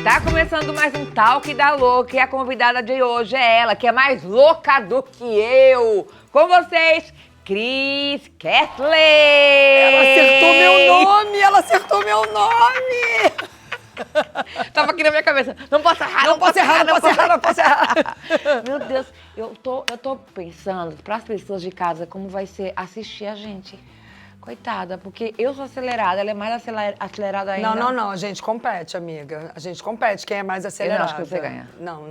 Tá começando mais um Talk da Louca e a convidada de hoje é ela, que é mais louca do que eu. Com vocês, Cris Kessler! Ela acertou meu nome! Tava aqui na minha cabeça. Não posso errar, não posso errar. Meu Deus, eu tô pensando para as pessoas de casa como vai ser assistir a gente. Coitada, porque eu sou acelerada, ela é mais acelerada ainda. Não, a gente compete, amiga. A gente compete, quem é mais acelerada. Eu não acho que você ganha. Não.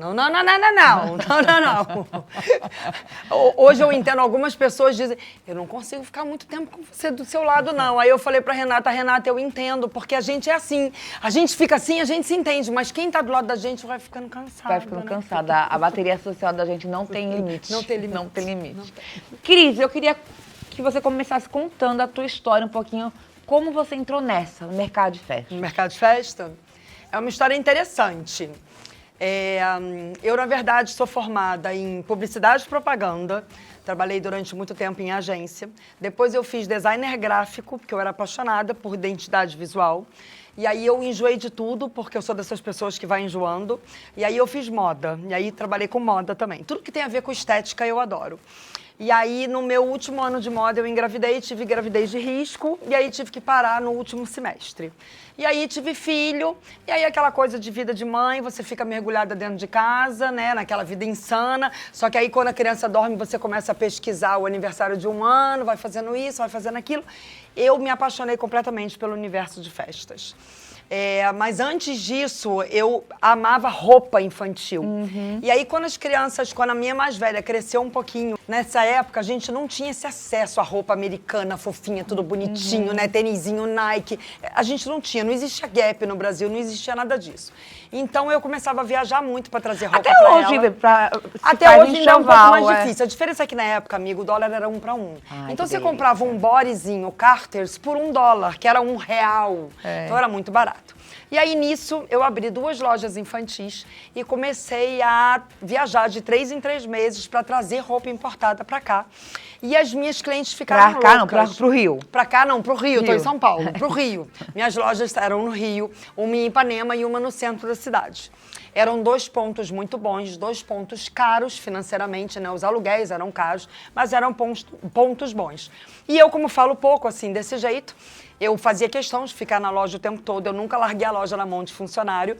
Hoje eu entendo, algumas pessoas dizem, eu não consigo ficar muito tempo com você do seu lado, não. Aí eu falei pra Renata, eu entendo, porque a gente é assim. A gente fica assim, a gente se entende, mas quem tá do lado da gente vai ficando cansado. Vai ficando cansada. A bateria social da gente não tem limite. Não tem limite. Não tem limite. Cris, eu queria que você começasse contando a tua história um pouquinho, como você entrou no mercado de festa. No mercado de festa? É uma história interessante. Eu, na verdade, sou formada em publicidade e propaganda. Trabalhei durante muito tempo em agência. Depois eu fiz designer gráfico, porque eu era apaixonada por identidade visual. E aí eu enjoei de tudo, porque eu sou dessas pessoas que vai enjoando. E aí eu fiz moda. E aí trabalhei com moda também. Tudo que tem a ver com estética eu adoro. E aí, no meu último ano de moda, eu engravidei, tive gravidez de risco, e aí tive que parar no último semestre. E aí tive filho, e aí aquela coisa de vida de mãe, você fica mergulhada dentro de casa, né, naquela vida insana. Só que aí, quando a criança dorme, você começa a pesquisar o aniversário de 1 ano, vai fazendo isso, vai fazendo aquilo. Eu me apaixonei completamente pelo universo de festas. Mas antes disso, eu amava roupa infantil. E aí, quando a minha mais velha cresceu um pouquinho, nessa época, a gente não tinha esse acesso à roupa americana, fofinha, tudo bonitinho, né? Tênisinho, Nike. A gente não tinha, não existia Gap no Brasil, não existia nada disso. Então, eu começava a viajar muito pra trazer roupa pra ela. Até hoje ainda é um pouco mais difícil. A diferença é que, na época, amigo, o dólar era 1 para 1. Então, você comprava um bodyzinho, Carter's, por $1, que era R$1. Então, era muito barato. E aí, nisso, eu abri 2 lojas infantis e comecei a viajar de 3 em 3 meses para trazer roupa importada para cá. E as minhas clientes ficaram loucas. Pra cá não, pro Rio. Pra cá não, pro Rio, tô em São Paulo, pro Rio. Minhas lojas eram no Rio, uma em Ipanema e uma no centro da cidade. Eram 2 pontos muito bons, 2 pontos caros financeiramente, né? Os aluguéis eram caros, mas eram pontos bons. E eu, como falo pouco, assim, desse jeito, eu fazia questão de ficar na loja o tempo todo, eu nunca larguei a loja na mão de funcionário.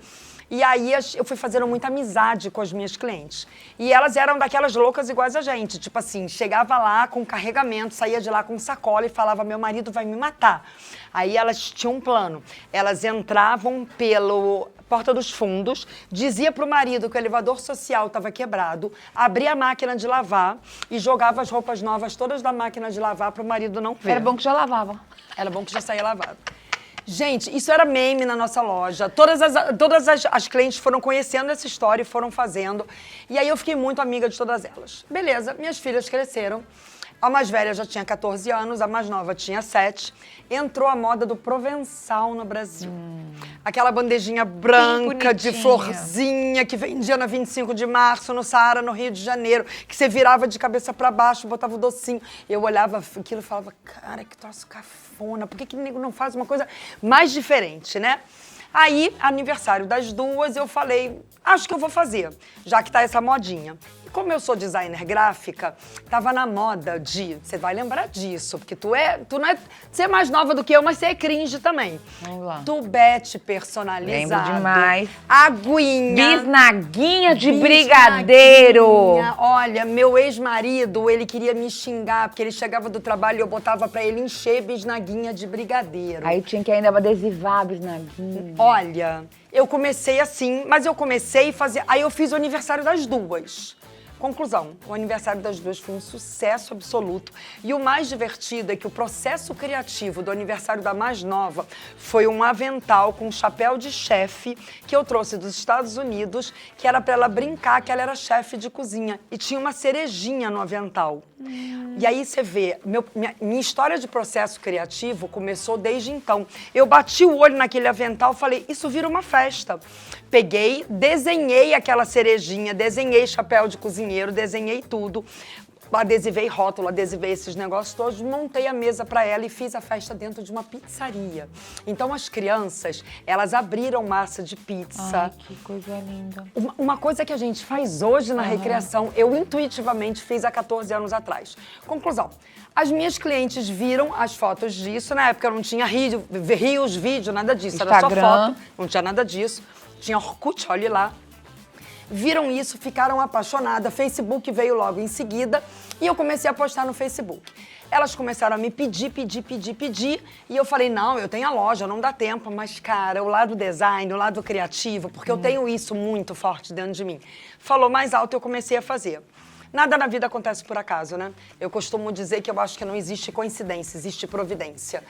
E aí eu fui fazendo muita amizade com as minhas clientes. E elas eram daquelas loucas iguais a gente. Tipo assim, chegava lá com carregamento, saía de lá com sacola e falava, meu marido vai me matar. Aí elas tinham um plano. Elas entravam pelo porta dos fundos, dizia pro marido que o elevador social estava quebrado, abria a máquina de lavar e jogava as roupas novas todas da máquina de lavar pro marido não ver. Era bom que já lavava. Era bom que já saía lavado. Gente, isso era meme na nossa loja. Todas as clientes foram conhecendo essa história e foram fazendo. E aí eu fiquei muito amiga de todas elas. Beleza, minhas filhas cresceram. A mais velha já tinha 14 anos, a mais nova tinha 7. Entrou a moda do Provençal no Brasil. Aquela bandejinha branca de florzinha que vendia na 25 de março, no Saara, no Rio de Janeiro, que você virava de cabeça pra baixo, botava o docinho. Eu olhava aquilo e falava, cara, que troço cafona, por que nego não faz uma coisa mais diferente, né? Aí, aniversário das 2, eu falei, acho que eu vou fazer, já que tá essa modinha. Como eu sou designer gráfica, tava na moda de... Você vai lembrar disso, porque você é mais nova do que eu, mas você é cringe também. Vamos lá. Tubete personalizado. Lembro demais. Aguinha. Bisnaguinha de brigadeiro. Olha, meu ex-marido, ele queria me xingar, porque ele chegava do trabalho e eu botava pra ele encher bisnaguinha de brigadeiro. Aí tinha que ainda adesivar a bisnaguinha. Olha, eu comecei assim, mas eu comecei a fazer... Aí eu fiz o aniversário das 2. Conclusão, o aniversário das 2 foi um sucesso absoluto. E o mais divertido é que o processo criativo do aniversário da mais nova foi um avental com um chapéu de chefe que eu trouxe dos Estados Unidos, que era para ela brincar que ela era chefe de cozinha. E tinha uma cerejinha no avental. E aí você vê, minha história de processo criativo começou desde então. Eu bati o olho naquele avental e falei, isso vira uma festa. Peguei, desenhei aquela cerejinha, desenhei chapéu de cozinheiro, desenhei tudo. adesivei rótulo, adesivei esses negócios todos, montei a mesa para ela e fiz a festa dentro de uma pizzaria. Então as crianças, elas abriram massa de pizza. Ai, que coisa linda. Uma coisa que a gente faz hoje na recreação, eu intuitivamente fiz há 14 anos atrás. Conclusão. As minhas clientes viram as fotos disso. Na época eu não tinha rios, vídeo, nada disso. Era só foto, não tinha nada disso. Tinha Orkut, olhe lá. Viram isso, ficaram apaixonadas. Facebook veio logo em seguida e eu comecei a postar no Facebook. Elas começaram a me pedir. E eu falei, não, eu tenho a loja, não dá tempo. Mas, cara, o lado design, o lado criativo, porque eu tenho isso muito forte dentro de mim. Falou mais alto, eu comecei a fazer. Nada na vida acontece por acaso, né? Eu costumo dizer que eu acho que não existe coincidência, existe providência.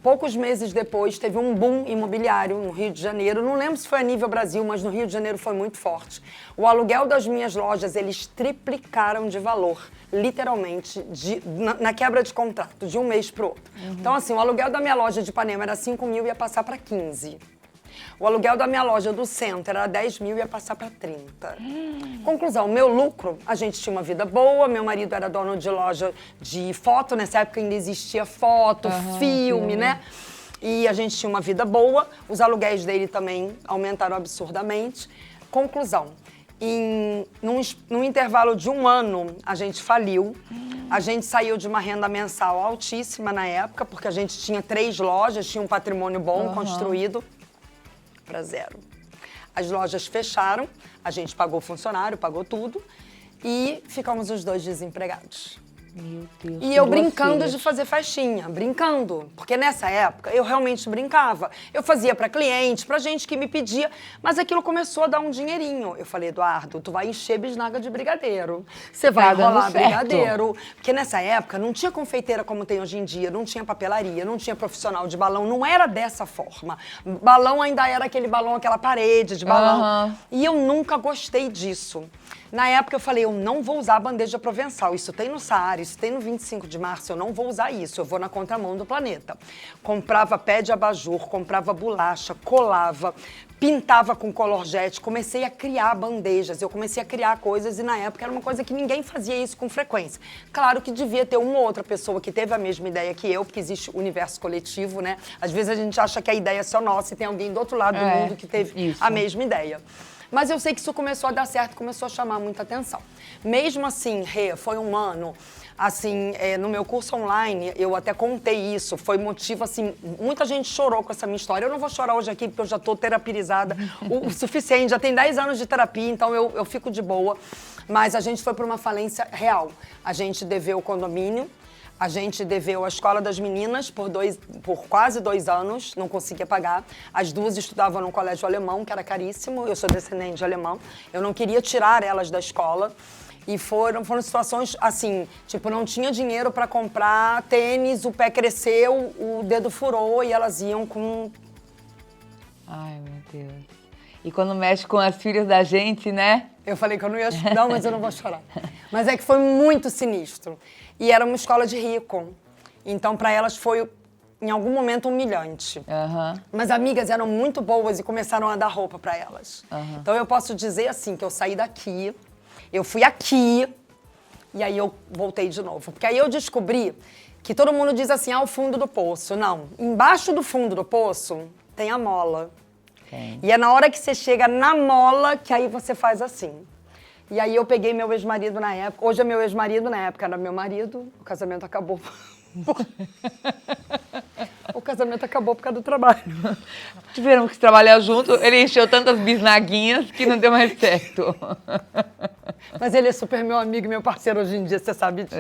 Poucos meses depois, teve um boom imobiliário no Rio de Janeiro. Não lembro se foi a nível Brasil, mas no Rio de Janeiro foi muito forte. O aluguel das minhas lojas, eles triplicaram de valor, literalmente, na quebra de contrato, de um mês para o outro. Então, assim, o aluguel da minha loja de Ipanema era 5 mil e ia passar para 15. O aluguel da minha loja do centro era 10 mil e ia passar para 30. Conclusão, meu lucro, a gente tinha uma vida boa, meu marido era dono de loja de foto, nessa época ainda existia foto, filme, né? E a gente tinha uma vida boa, os aluguéis dele também aumentaram absurdamente. Conclusão, num intervalo de 1 ano, a gente faliu. A gente saiu de uma renda mensal altíssima na época, porque a gente tinha 3 lojas, tinha um patrimônio bom construído, para 0. As lojas fecharam, a gente pagou funcionário, pagou tudo e ficamos os 2 desempregados. Meu Deus. E eu brincando de fazer festinha, brincando. Porque nessa época eu realmente brincava. Eu fazia pra cliente, pra gente que me pedia, mas aquilo começou a dar um dinheirinho. Eu falei, Eduardo, tu vai encher bisnaga de brigadeiro. Você vai enrolar brigadeiro. Porque nessa época não tinha confeiteira como tem hoje em dia, não tinha papelaria, não tinha profissional de balão, não era dessa forma. Balão ainda era aquele balão, aquela parede de balão. E eu nunca gostei disso. Na época eu falei, eu não vou usar a bandeja provençal, isso tem no Saara, isso tem no 25 de março, eu não vou usar isso, eu vou na contramão do planeta. Comprava pé de abajur, comprava bolacha, colava, pintava com colorjete, comecei a criar bandejas, eu comecei a criar coisas e na época era uma coisa que ninguém fazia isso com frequência. Claro que devia ter uma ou outra pessoa que teve a mesma ideia que eu, porque existe o universo coletivo, né? Às vezes a gente acha que a ideia é só nossa e tem alguém do outro lado do mundo que teve a mesma ideia. Mas eu sei que isso começou a dar certo, começou a chamar muita atenção. Mesmo assim, foi 1 ano, assim, no meu curso online, eu até contei isso, foi motivo, assim, muita gente chorou com essa minha história. Eu não vou chorar hoje aqui, porque eu já tô terapizada o suficiente, já tem 10 anos de terapia, então eu fico de boa. Mas a gente foi para uma falência real. A gente deveu o condomínio, a gente deveu a escola das meninas por quase 2 anos, não conseguia pagar. As 2 estudavam num colégio alemão, que era caríssimo, eu sou descendente de alemão. Eu não queria tirar elas da escola. E foram situações assim, tipo, não tinha dinheiro para comprar tênis, o pé cresceu, o dedo furou e elas iam com... Ai, meu Deus. E quando mexe com as filhas da gente, né? Eu falei que eu não ia chorar, mas eu não vou chorar. Mas é que foi muito sinistro. E era uma escola de rico. Então, para elas foi, em algum momento, humilhante. Mas amigas eram muito boas e começaram a dar roupa para elas. Então, eu posso dizer assim, que eu saí daqui, eu fui aqui, e aí eu voltei de novo. Porque aí eu descobri que todo mundo diz assim, o fundo do poço. Não, embaixo do fundo do poço tem a mola. E é na hora que você chega na mola que aí você faz assim. E aí eu peguei meu ex-marido na época. Hoje é meu ex-marido, na época era meu marido. O casamento acabou. O casamento acabou por causa do trabalho. Tiveram que trabalhar junto. Ele encheu tantas bisnaguinhas que não deu mais certo. Mas ele é super meu amigo e meu parceiro hoje em dia, você sabe disso.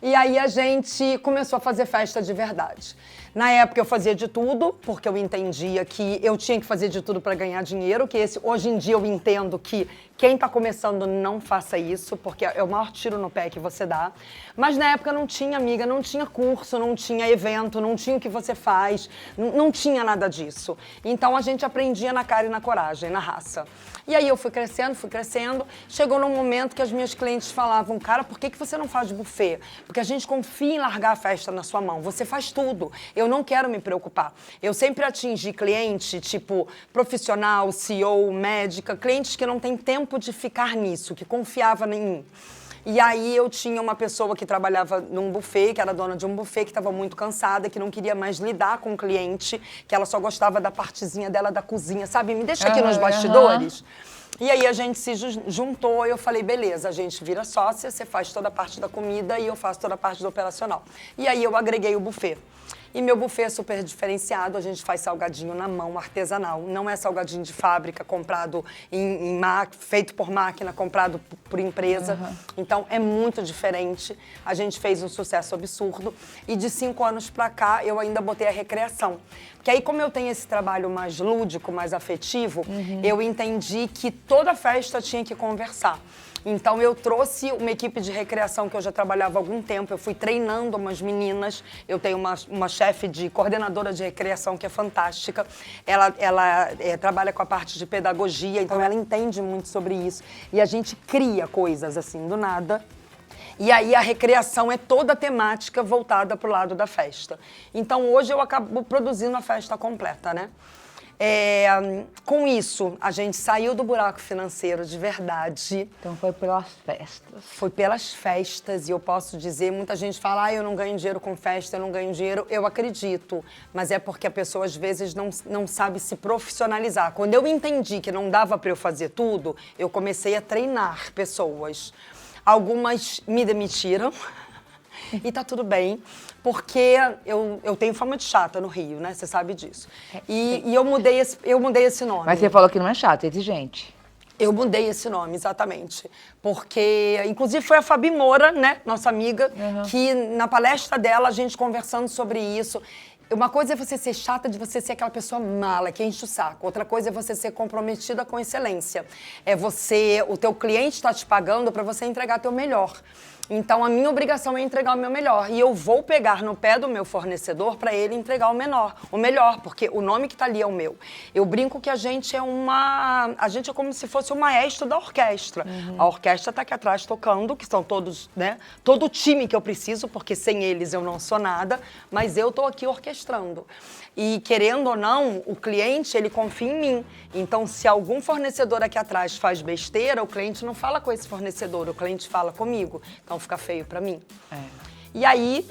E aí a gente começou a fazer festa de verdade. Na época eu fazia de tudo, porque eu entendia que eu tinha que fazer de tudo para ganhar dinheiro, que hoje em dia eu entendo que quem está começando não faça isso, porque é o maior tiro no pé que você dá. Mas na época não tinha, amiga, não tinha curso, não tinha evento, não tinha o que você faz, não tinha nada disso. Então a gente aprendia na cara e na coragem, na raça. E aí eu fui crescendo, chegou num momento que as minhas clientes falavam, cara, por que você não faz buffet? Porque a gente confia em largar a festa na sua mão, você faz tudo. Eu não quero me preocupar. Eu sempre atingi cliente, tipo, profissional, CEO, médica, clientes que não têm tempo de ficar nisso, que confiava em mim. E aí eu tinha uma pessoa que trabalhava num buffet, que era dona de um buffet, que estava muito cansada, que não queria mais lidar com o cliente, que ela só gostava da partezinha dela da cozinha, sabe? Me deixa aqui nos bastidores. E aí a gente se juntou e eu falei, beleza, a gente vira sócia, você faz toda a parte da comida e eu faço toda a parte do operacional. E aí eu agreguei o buffet. E meu buffet é super diferenciado, a gente faz salgadinho na mão, artesanal. Não é salgadinho de fábrica, comprado feito por máquina, comprado por empresa. Então, é muito diferente. A gente fez um sucesso absurdo. E de 5 anos pra cá, eu ainda botei a recreação. Porque aí, como eu tenho esse trabalho mais lúdico, mais afetivo, eu entendi que toda festa tinha que conversar. Então, eu trouxe uma equipe de recreação que eu já trabalhava há algum tempo. Eu fui treinando umas meninas. Eu tenho uma chefe de coordenadora de recreação que é fantástica. Ela trabalha com a parte de pedagogia, então ela entende muito sobre isso. E a gente cria coisas assim, do nada. E aí a recreação é toda temática voltada para o lado da festa. Então, hoje eu acabo produzindo a festa completa, né? Com isso, a gente saiu do buraco financeiro de verdade. Então foi pelas festas. Foi pelas festas e eu posso dizer, muita gente fala, eu não ganho dinheiro com festa, eu não ganho dinheiro. Eu acredito, mas é porque a pessoa às vezes não sabe se profissionalizar. Quando eu entendi que não dava para eu fazer tudo, eu comecei a treinar pessoas. Algumas me demitiram. E tá tudo bem, porque eu tenho fama de chata no Rio, né? Você sabe disso. E eu mudei esse nome. Mas você falou que não é chata, é exigente. Eu mudei esse nome, exatamente. Porque, inclusive, foi a Fabi Moura, né? Nossa amiga, que na palestra dela, a gente conversando sobre isso. Uma coisa é você ser chata, de você ser aquela pessoa mala, que enche o saco. Outra coisa é você ser comprometida com excelência. O teu cliente está te pagando para você entregar teu melhor. Então, a minha obrigação é entregar o meu melhor. E eu vou pegar no pé do meu fornecedor para ele entregar o melhor, porque o nome que está ali é o meu. Eu brinco que a gente é como se fosse o maestro da orquestra. A orquestra está aqui atrás tocando, que são todos, né? Todo o time que eu preciso, porque sem eles eu não sou nada, mas eu estou aqui orquestrando. E, querendo ou não, o cliente, ele confia em mim. Então, se algum fornecedor aqui atrás faz besteira, o cliente não fala com esse fornecedor, o cliente fala comigo. Então, fica feio pra mim. E aí,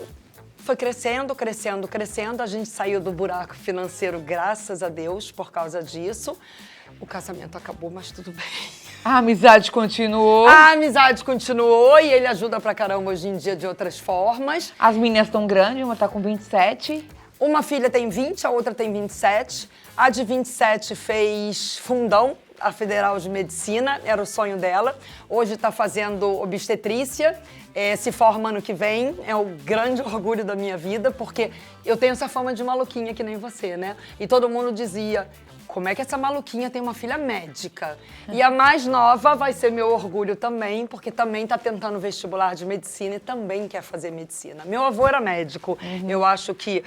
foi crescendo, crescendo, crescendo. A gente saiu do buraco financeiro, graças a Deus, por causa disso. O casamento acabou, mas tudo bem. A amizade continuou. A amizade continuou e ele ajuda pra caramba hoje em dia de outras formas. As meninas estão grandes, uma tá com 27. Uma filha tem 20, a outra tem 27. A de 27 fez fundão, a Federal de Medicina, era o sonho dela. Hoje está fazendo obstetrícia, se forma ano que vem. É o grande orgulho da minha vida, porque eu tenho essa fama de maluquinha que nem você, né? E todo mundo dizia, como é que essa maluquinha tem uma filha médica? E a mais nova vai ser meu orgulho também, porque também está tentando vestibular de medicina e também quer fazer medicina. Meu avô era médico. Eu acho que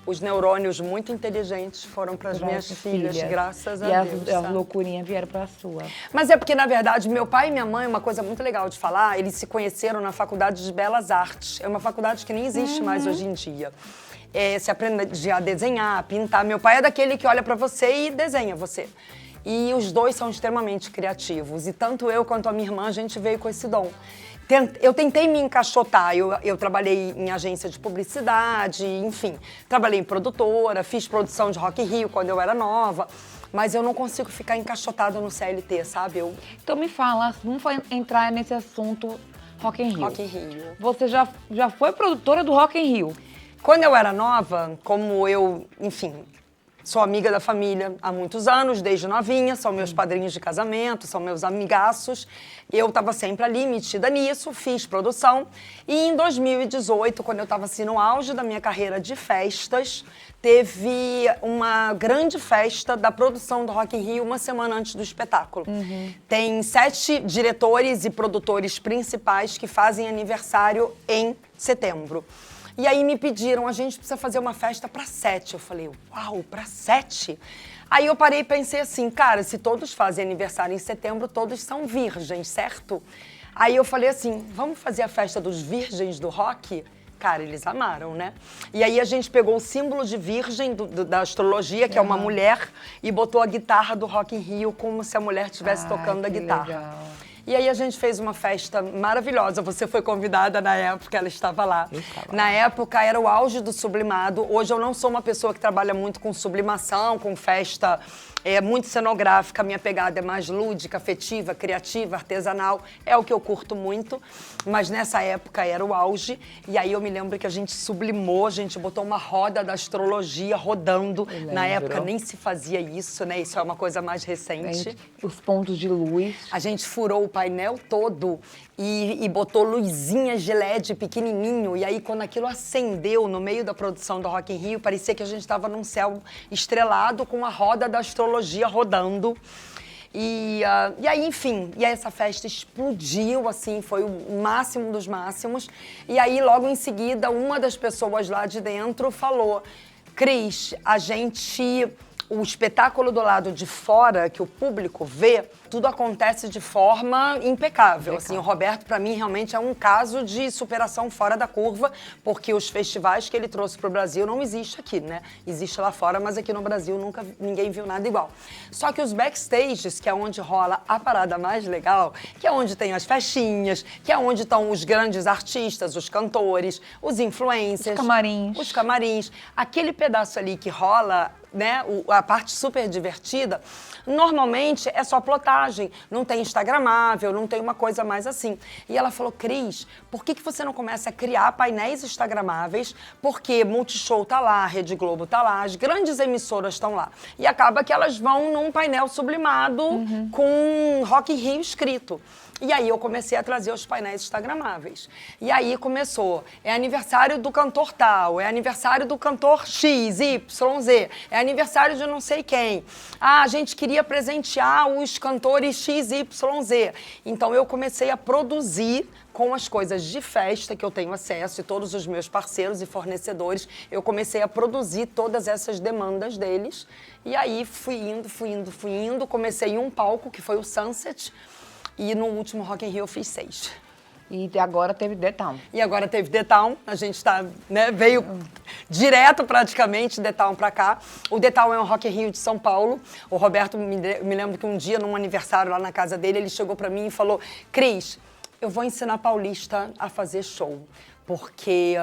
os neurônios muito inteligentes foram para as minhas filhas, graças a Deus. E as loucurinhas vieram para a sua. Mas é porque, na verdade, meu pai e minha mãe, uma coisa muito legal de falar, eles se conheceram na Faculdade de Belas Artes. É uma faculdade que nem existe mais hoje em dia. Se aprende a desenhar, a pintar. Meu pai é daquele que olha pra você e desenha você. E os dois são extremamente criativos. E tanto eu quanto a minha irmã, a gente veio com esse dom. Eu tentei me encaixotar. Eu trabalhei em agência de publicidade, enfim. Trabalhei em produtora, fiz produção de Rock in Rio quando eu era nova. Mas eu não consigo ficar encaixotada no CLT, sabe? Então me fala, vamos entrar nesse assunto Rock in Rio. Rock in Rio. Você já foi produtora do Rock in Rio? Quando eu era nova, como eu, enfim, sou amiga da família há muitos anos, desde novinha, são meus padrinhos de casamento, são meus amigaços, eu estava sempre ali, metida nisso, fiz produção. E em 2018, quando eu estava assim no auge da minha carreira de festas, teve uma grande festa da produção do Rock in Rio uma semana antes do espetáculo. Tem 7 diretores e produtores principais que fazem aniversário em setembro. E aí me pediram, a gente precisa fazer uma festa para 7. Eu falei, uau, para 7? Aí eu parei e pensei assim, cara, se todos fazem aniversário em setembro, todos são virgens, certo? Aí eu falei assim, vamos fazer a festa dos virgens do rock? Cara, eles amaram, né? E aí a gente pegou o símbolo de virgem da astrologia, que é uma mulher, e botou a guitarra do Rock in Rio como se a mulher estivesse tocando a guitarra. Legal. E aí a gente fez uma festa maravilhosa. Você foi convidada na época, ela estava lá. Na época era o auge do sublimado. Hoje eu não sou uma pessoa que trabalha muito com sublimação, com festa muito cenográfica. Minha pegada é mais lúdica, afetiva, criativa, artesanal. É o que eu curto muito. Mas nessa época era o auge. E aí eu me lembro que a gente sublimou, a gente botou uma roda da astrologia rodando. Na época nem se fazia isso, né? Isso é uma coisa mais recente. Os pontos de luz. A gente furou o painel todo e botou luzinhas de LED pequenininho. E aí, quando aquilo acendeu no meio da produção do Rock in Rio, parecia que a gente estava num céu estrelado com a roda da astrologia rodando. E aí, enfim, essa festa explodiu, assim, foi o máximo dos máximos. E aí, logo em seguida, uma das pessoas lá de dentro falou: Cris, o espetáculo do lado de fora, que o público vê, tudo acontece de forma impecável. Assim, o Roberto, para mim, realmente é um caso de superação fora da curva, porque os festivais que ele trouxe para o Brasil não existe aqui, né? Existe lá fora, mas aqui no Brasil ninguém viu nada igual. Só que os backstages, que é onde rola a parada mais legal, que é onde tem as festinhas, que é onde estão os grandes artistas, os cantores, os influencers. Os camarins. Aquele pedaço ali que rola, né, a parte super divertida, normalmente é só plotagem, não tem instagramável, não tem uma coisa mais assim. E ela falou: Cris, por que você não começa a criar painéis instagramáveis? Porque Multishow tá lá, Rede Globo tá lá, as grandes emissoras estão lá. E acaba que elas vão num painel sublimado com Rock in Rio escrito. E aí eu comecei a trazer os painéis instagramáveis. E aí começou, é aniversário do cantor tal, é aniversário do cantor X, Y, Z, é aniversário de não sei quem. Ah, a gente queria presentear os cantores X, Y, Z. Então eu comecei a produzir com as coisas de festa que eu tenho acesso e todos os meus parceiros e fornecedores, eu comecei a produzir todas essas demandas deles. E aí fui indo, comecei em um palco, que foi o Sunset, e no último Rock in Rio eu fiz 6. E agora teve The Town. E agora teve The Town, a gente tá, né, veio direto praticamente The Town pra cá. O The Town é um Rock in Rio de São Paulo. O Roberto, me lembro que um dia, num aniversário lá na casa dele, ele chegou pra mim e falou: Cris, eu vou ensinar paulista a fazer show, porque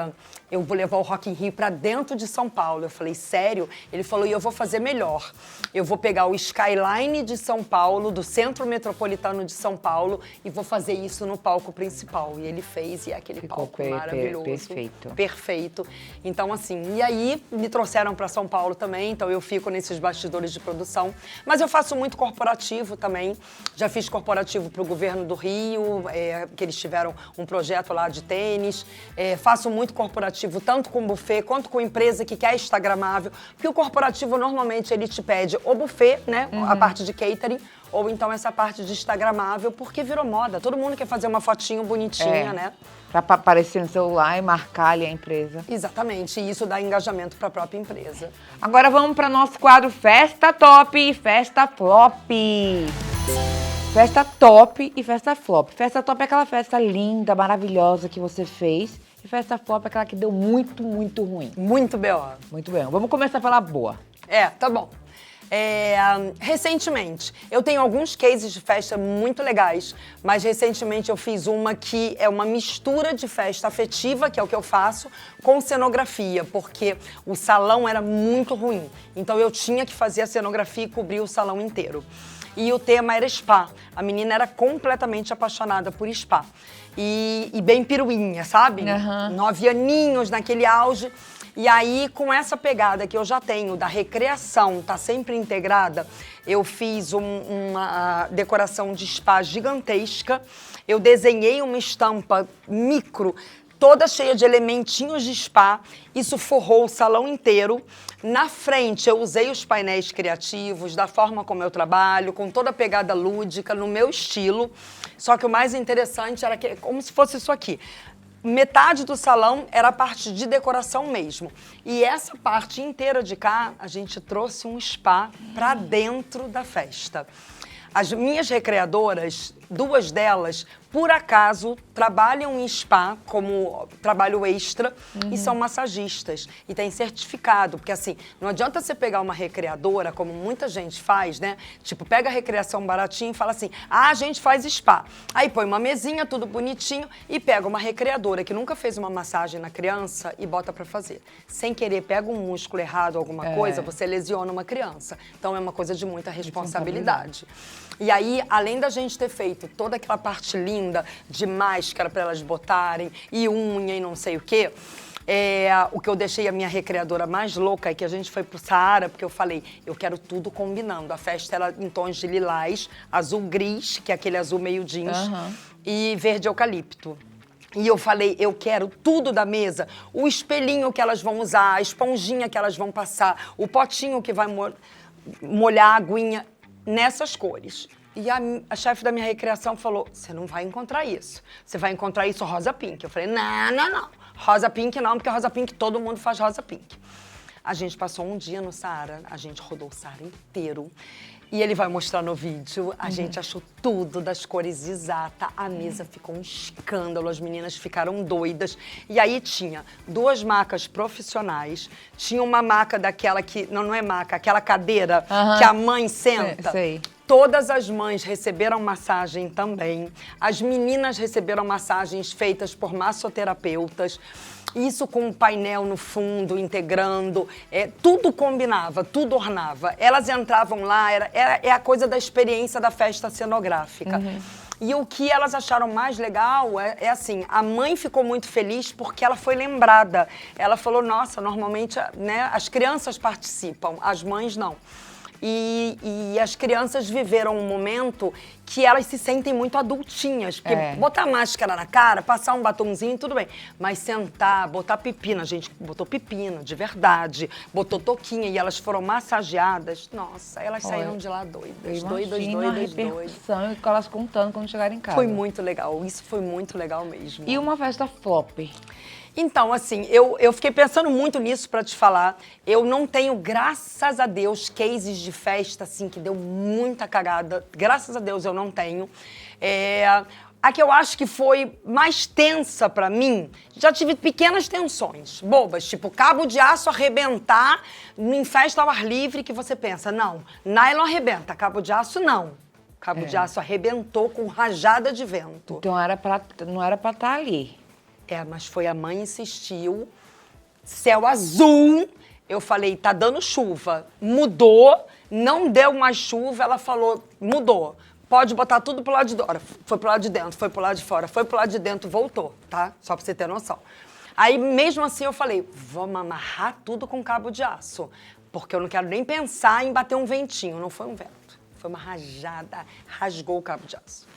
eu vou levar o Rock in Rio pra dentro de São Paulo. Eu falei: sério? Ele falou: e eu vou fazer melhor. Eu vou pegar o skyline de São Paulo, do centro metropolitano de São Paulo, e vou fazer isso no palco principal. E ele fez, e é aquele palco maravilhoso. Perfeito. Perfeito. Então, assim, e aí me trouxeram pra São Paulo também, então eu fico nesses bastidores de produção. Mas eu faço muito corporativo também. Já fiz corporativo pro governo do Rio, que eles tiveram um projeto lá de tênis. Faço muito corporativo, tanto com buffet, quanto com empresa que quer instagramável, porque o corporativo normalmente ele te pede o buffet, né, a parte de catering, ou então essa parte de instagramável, porque virou moda. Todo mundo quer fazer uma fotinho bonitinha, né? Pra aparecer no celular e marcar ali a empresa. Exatamente, e isso dá engajamento para a própria empresa. Agora vamos para nosso quadro Festa Top e Festa Flop. Festa Top e Festa Flop. Festa Top é aquela festa linda, maravilhosa que você fez. E Festa Flop é aquela que deu muito, muito ruim. Muito B.O. Muito bem. Vamos começar pela boa. Tá bom. Recentemente, eu tenho alguns cases de festa muito legais, mas recentemente eu fiz uma que é uma mistura de festa afetiva, que é o que eu faço, com cenografia, porque o salão era muito ruim. Então eu tinha que fazer a cenografia e cobrir o salão inteiro. E o tema era spa. A menina era completamente apaixonada por spa. E bem piruinha, sabe? 9 aninhos, naquele auge. E aí, com essa pegada que eu já tenho da recreação, tá sempre integrada, eu fiz uma decoração de spa gigantesca. Eu desenhei uma estampa micro, toda cheia de elementinhos de spa. Isso forrou o salão inteiro. Na frente, eu usei os painéis criativos, da forma como eu trabalho, com toda a pegada lúdica, no meu estilo. Só que o mais interessante era que, como se fosse isso aqui. Metade do salão era a parte de decoração mesmo. E essa parte inteira de cá, a gente trouxe um spa pra dentro da festa. As minhas recreadoras duas delas, por acaso, trabalham em spa como trabalho extra e são massagistas. E tem certificado, porque assim, não adianta você pegar uma recreadora, como muita gente faz, né? Tipo, pega a recreação baratinha e fala assim, a gente faz spa. Aí põe uma mesinha, tudo bonitinho, e pega uma recreadora que nunca fez uma massagem na criança e bota pra fazer. Sem querer, pega um músculo errado, alguma coisa, você lesiona uma criança. Então é uma coisa de muita responsabilidade. E aí, além da gente ter feito toda aquela parte linda de máscara para elas botarem, e unha e não sei o quê, o que eu deixei a minha recreadora mais louca é que a gente foi pro Saara, porque eu falei, eu quero tudo combinando. A festa era em tons de lilás, azul gris, que é aquele azul meio jeans, e verde eucalipto. E eu falei, eu quero tudo da mesa, o espelhinho que elas vão usar, a esponjinha que elas vão passar, o potinho que vai molhar a aguinha, nessas cores. E a chefe da minha recreação falou, você não vai encontrar isso. Você vai encontrar isso rosa pink. Eu falei, não. Rosa pink não, porque rosa pink todo mundo faz rosa pink. A gente passou um dia no Saara, a gente rodou o Saara inteiro. E ele vai mostrar no vídeo, a gente achou tudo das cores exatas, a mesa ficou um escândalo, as meninas ficaram doidas. E aí tinha duas macas profissionais, tinha uma maca daquela que, não é maca, aquela cadeira que a mãe senta. Sei. Todas as mães receberam massagem também, as meninas receberam massagens feitas por massoterapeutas. Isso com um painel no fundo, integrando, tudo combinava, tudo ornava. Elas entravam lá, é a coisa da experiência da festa cenográfica. E o que elas acharam mais legal é assim, a mãe ficou muito feliz porque ela foi lembrada. Ela falou, nossa, normalmente, né, as crianças participam, as mães não. E as crianças viveram um momento que elas se sentem muito adultinhas. Porque botar máscara na cara, passar um batonzinho, tudo bem. Mas sentar, botar pepina, a gente botou pepina, de verdade. Botou touquinha e elas foram massageadas. Nossa, elas saíram de lá doidas. Doidas. E elas contando quando chegaram em casa. Foi muito legal, isso foi muito legal mesmo. E uma festa flop? Então, assim, eu fiquei pensando muito nisso pra te falar. Eu não tenho, graças a Deus, cases de festa, assim, que deu muita cagada. Graças a Deus eu não tenho. A que eu acho que foi mais tensa pra mim, já tive pequenas tensões, bobas, tipo cabo de aço arrebentar em festa ao ar livre, que você pensa, não, nylon arrebenta, cabo de aço não. Cabo de aço arrebentou com rajada de vento. Então não era pra estar ali. Mas foi a mãe insistiu, céu azul, eu falei, tá dando chuva, mudou, não deu mais chuva, ela falou, mudou, pode botar tudo pro lado de fora, foi pro lado de dentro, foi pro lado de fora, foi pro lado de dentro, voltou, tá? Só pra você ter noção. Aí, mesmo assim, eu falei, vamos amarrar tudo com cabo de aço, porque eu não quero nem pensar em bater um ventinho, não foi um vento, foi uma rajada, rasgou o cabo de aço.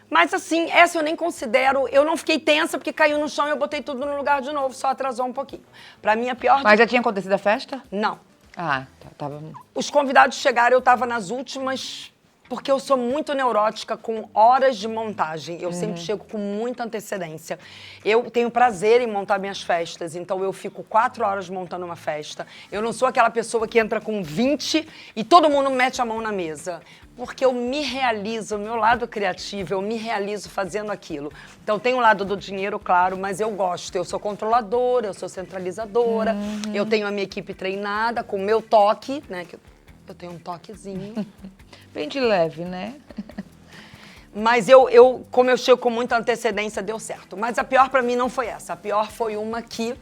Mas assim, essa eu nem considero, eu não fiquei tensa porque caiu no chão e eu botei tudo no lugar de novo, só atrasou um pouquinho. Pra mim, a pior... Mas já tinha acontecido a festa? Não. Ah, tava... Os convidados chegaram, eu tava nas últimas, porque eu sou muito neurótica com horas de montagem. Eu sempre chego com muita antecedência. Eu tenho prazer em montar minhas festas, então eu fico 4 horas montando uma festa. Eu não sou aquela pessoa que entra com 20 e todo mundo mete a mão na mesa. Porque eu me realizo, o meu lado criativo, eu me realizo fazendo aquilo. Então, tem o lado do dinheiro, claro, mas eu gosto. Eu sou controladora, eu sou centralizadora, eu tenho a minha equipe treinada com o meu toque, né? Que eu tenho um toquezinho. Bem de leve, né? Mas como eu chego com muita antecedência, deu certo. Mas a pior pra mim não foi essa. A pior foi uma que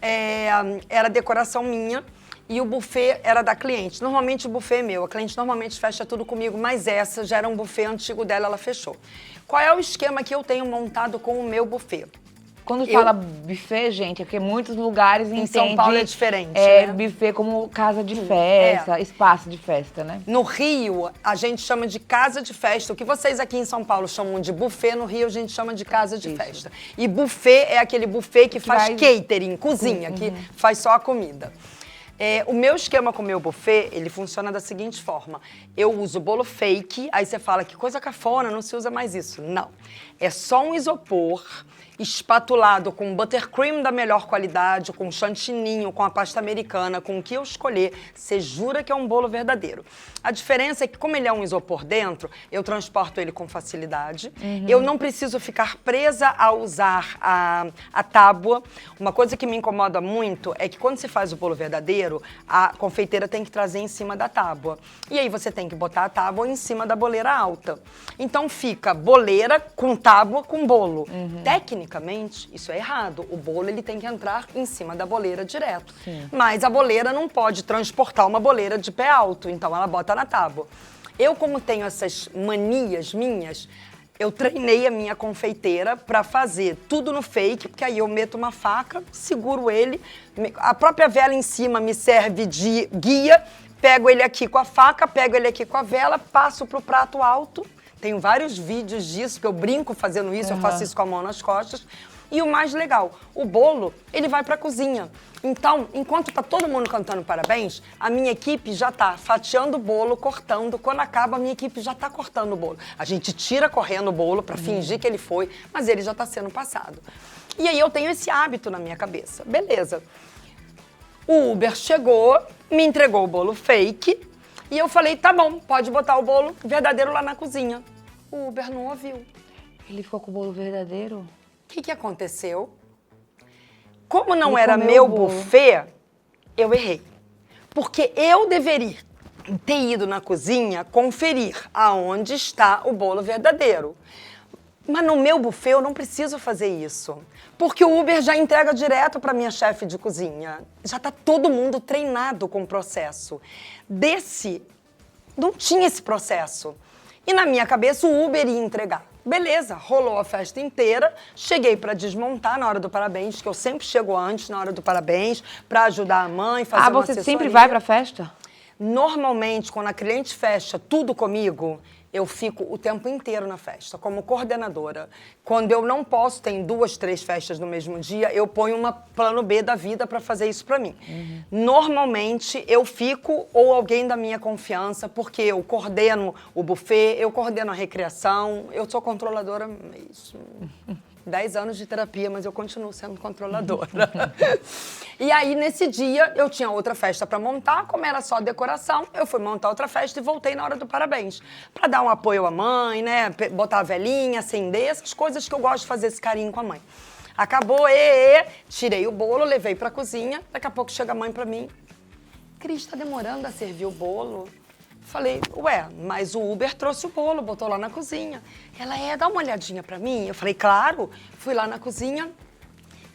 era decoração minha. E o buffet era da cliente. Normalmente o buffet é meu. A cliente normalmente fecha tudo comigo, mas essa já era um buffet antigo dela, ela fechou. Qual é o esquema que eu tenho montado com o meu buffet? Quando fala buffet, gente, é porque muitos lugares entendem... Em São Paulo é diferente, né? né? Buffet como casa de festa, espaço de festa, né? No Rio, a gente chama de casa de festa. O que vocês aqui em São Paulo chamam de buffet, no Rio a gente chama de casa de festa. E buffet é aquele buffet que faz catering, cozinha, que faz só a comida. O meu esquema com o meu buffet, ele funciona da seguinte forma. Eu uso bolo fake, aí você fala que coisa cafona, não se usa mais isso. Não. É só um isopor espatulado com buttercream da melhor qualidade, com chantininho, com a pasta americana, com o que eu escolher. Você jura que é um bolo verdadeiro. A diferença é que, como ele é um isopor dentro, eu transporto ele com facilidade. Eu não preciso ficar presa a usar a tábua. Uma coisa que me incomoda muito é que quando você faz o bolo verdadeiro, a confeiteira tem que trazer em cima da tábua. E aí você tem que botar a tábua em cima da boleira alta. Então fica boleira com tábua com bolo. Tecnicamente, isso é errado. O bolo ele tem que entrar em cima da boleira direto. Mas a boleira não pode transportar uma boleira de pé alto, então ela bota na tábua. Eu, como tenho essas manias minhas, eu treinei a minha confeiteira para fazer tudo no fake, porque aí eu meto uma faca, seguro ele, a própria vela em cima me serve de guia, pego ele aqui com a faca, pego ele aqui com a vela, passo pro prato alto. Tenho vários vídeos disso, que eu brinco fazendo isso, eu faço isso com a mão nas costas. E o mais legal, o bolo, ele vai para a cozinha. Então, enquanto tá todo mundo cantando parabéns, a minha equipe já tá fatiando o bolo, cortando. Quando acaba, a minha equipe já tá cortando o bolo. A gente tira correndo o bolo para fingir que ele foi, mas ele já tá sendo passado. E aí eu tenho esse hábito na minha cabeça. Beleza. O Uber chegou, me entregou o bolo fake e eu falei, tá bom, pode botar o bolo verdadeiro lá na cozinha. O Uber não ouviu. Ele ficou com o bolo verdadeiro? O que aconteceu? Como não Ele era comeu meu o bolo. buffet, eu errei. Porque eu deveria ter ido na cozinha conferir aonde está o bolo verdadeiro. Mas no meu buffet eu não preciso fazer isso. Porque o Uber já entrega direto para minha chefe de cozinha. Já está todo mundo treinado com o processo. Não tinha esse processo. E na minha cabeça o Uber ia entregar. Beleza, rolou a festa inteira, cheguei para desmontar na hora do parabéns, que eu sempre chego antes na hora do parabéns, para ajudar a mãe, fazer uma você assessoria. sempre vai pra festa? Normalmente, quando a cliente fecha tudo comigo, eu fico o tempo inteiro na festa, como coordenadora. Quando eu não posso, tem 2, 3 festas no mesmo dia, eu ponho um plano B da vida para fazer isso para mim. Normalmente, eu fico ou alguém da minha confiança, porque eu coordeno o buffet, eu coordeno a recreação, eu sou controladora, isso... 10 anos de terapia, mas eu continuo sendo controladora. E aí, nesse dia, eu tinha outra festa para montar, como era só decoração, eu fui montar outra festa e voltei na hora do parabéns. Para dar um apoio à mãe, né? Botar a velhinha, acender, essas coisas que eu gosto de fazer esse carinho com a mãe. Acabou, tirei o bolo, levei pra cozinha, daqui a pouco chega a mãe pra mim. Cris, tá demorando a servir o bolo? Falei, mas o Uber trouxe o bolo, botou lá na cozinha. Ela, dá uma olhadinha pra mim. Eu falei, claro. Fui lá na cozinha.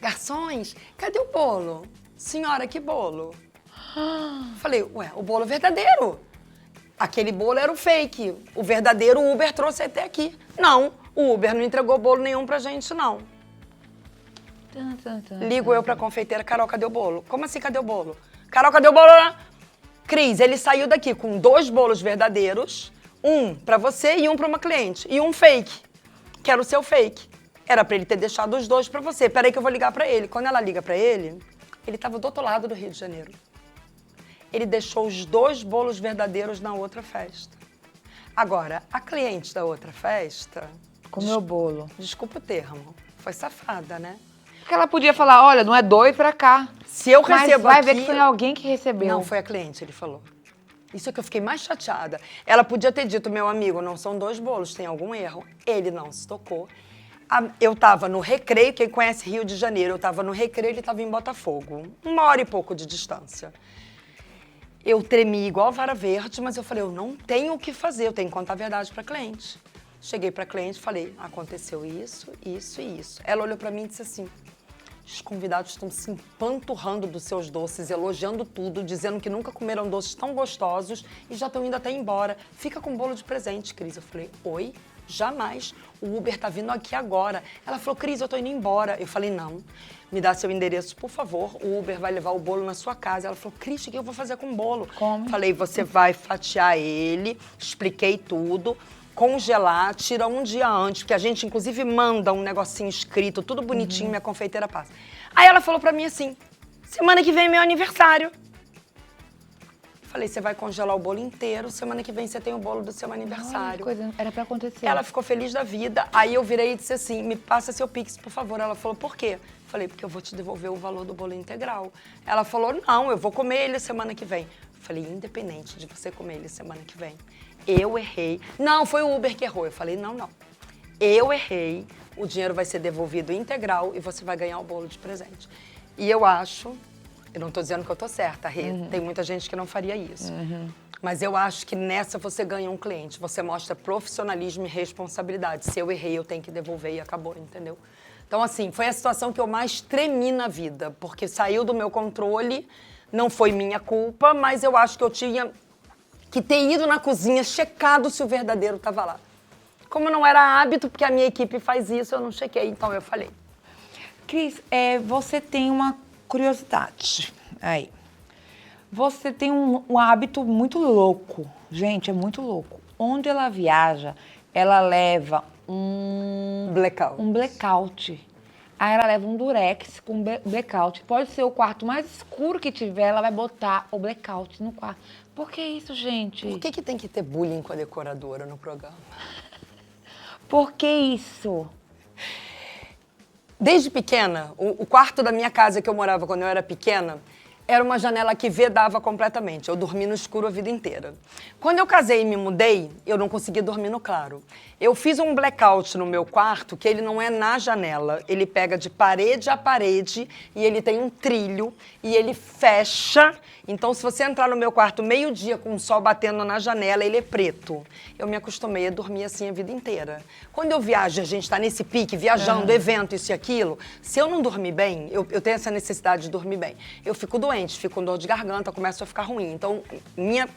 Garçons, cadê o bolo? Senhora, que bolo? Falei, o bolo verdadeiro. Aquele bolo era o fake. O verdadeiro o Uber trouxe até aqui. Não, o Uber não entregou bolo nenhum pra gente, não. Ligo eu pra confeiteira, Carol, cadê o bolo? Como assim, cadê o bolo? Carol, cadê o bolo lá? Cris, ele saiu daqui com 2 bolos verdadeiros, um pra você e um pra uma cliente, e um fake, que era o seu fake. Era pra ele ter deixado os 2 pra você. Peraí que eu vou ligar pra ele. Quando ela liga pra ele tava do outro lado do Rio de Janeiro. Ele deixou os 2 bolos verdadeiros na outra festa. Agora, a cliente da outra festa... Comeu o bolo. Desculpa o termo, foi safada, né? Porque ela podia falar, olha, não é 2 pra cá. Se eu recebo vai aqui... ver que foi alguém que recebeu. Não, foi a cliente, ele falou. Isso é que eu fiquei mais chateada. Ela podia ter dito, meu amigo, não são 2 bolos, tem algum erro. Ele não se tocou. Eu tava no Recreio, quem conhece Rio de Janeiro, eu tava no Recreio, ele tava em Botafogo. 1 hora e pouco de distância. Eu tremi igual vara verde, mas eu falei, eu não tenho o que fazer, eu tenho que contar a verdade pra cliente. Cheguei pra cliente e falei, aconteceu isso, isso e isso. Ela olhou pra mim e disse assim, os convidados estão se empanturrando dos seus doces, elogiando tudo, dizendo que nunca comeram doces tão gostosos e já estão indo até embora. Fica com um bolo de presente, Cris. Eu falei, oi? Jamais. O Uber tá vindo aqui agora. Ela falou, Cris, eu tô indo embora. Eu falei, não. Me dá seu endereço, por favor. O Uber vai levar o bolo na sua casa. Ela falou, Cris, o que eu vou fazer com o bolo? Como? Falei, você vai fatiar ele. Expliquei tudo. Congelar, tira um dia antes, porque a gente, inclusive, manda um negocinho escrito, tudo bonitinho, minha confeiteira passa. Aí ela falou pra mim assim, semana que vem é meu aniversário. Falei, você vai congelar o bolo inteiro, semana que vem você tem o bolo do seu aniversário. Coisa, era pra acontecer. Ela ficou feliz da vida. Aí eu virei e disse assim, me passa seu Pix, por favor. Ela falou, por quê? Falei, porque eu vou te devolver o valor do bolo integral. Ela falou, não, eu vou comer ele semana que vem. Falei, independente de você comer ele semana que vem, eu errei. Não, foi o Uber que errou. Eu falei, não. Eu errei, o dinheiro vai ser devolvido integral e você vai ganhar o bolo de presente. E eu acho, eu não tô dizendo que eu tô certa, Rê, tem muita gente que não faria isso. Mas eu acho que nessa você ganha um cliente, você mostra profissionalismo e responsabilidade. Se eu errei, eu tenho que devolver e acabou, entendeu? Então, assim, foi a situação que eu mais tremi na vida, porque saiu do meu controle, não foi minha culpa, mas eu acho que eu tinha que ter ido na cozinha, checado se o verdadeiro estava lá. Como não era hábito, porque a minha equipe faz isso, eu não chequei, então eu falei. Cris, você tem uma curiosidade aí. Você tem um hábito muito louco. Gente, é muito louco. Onde ela viaja, ela leva um blackout. Aí ela leva um durex com blackout. Pode ser o quarto mais escuro que tiver, ela vai botar o blackout no quarto. Por que isso, gente? Por que tem que ter bullying com a decoradora no programa? Por que isso? Desde pequena, o quarto da minha casa que eu morava quando eu era pequena, era uma janela que vedava completamente. Eu dormi no escuro a vida inteira. Quando eu casei e me mudei, eu não conseguia dormir no claro. Eu fiz um blackout no meu quarto, que ele não é na janela. Ele pega de parede a parede e ele tem um trilho e ele fecha. Então, se você entrar no meu quarto meio-dia com o sol batendo na janela, ele é preto. Eu me acostumei a dormir assim a vida inteira. Quando eu viajo, a gente tá nesse pique, viajando, evento, isso e aquilo. Se eu não dormir bem, eu tenho essa necessidade de dormir bem. Eu fico doente, fico com dor de garganta, começo a ficar ruim. Então, minha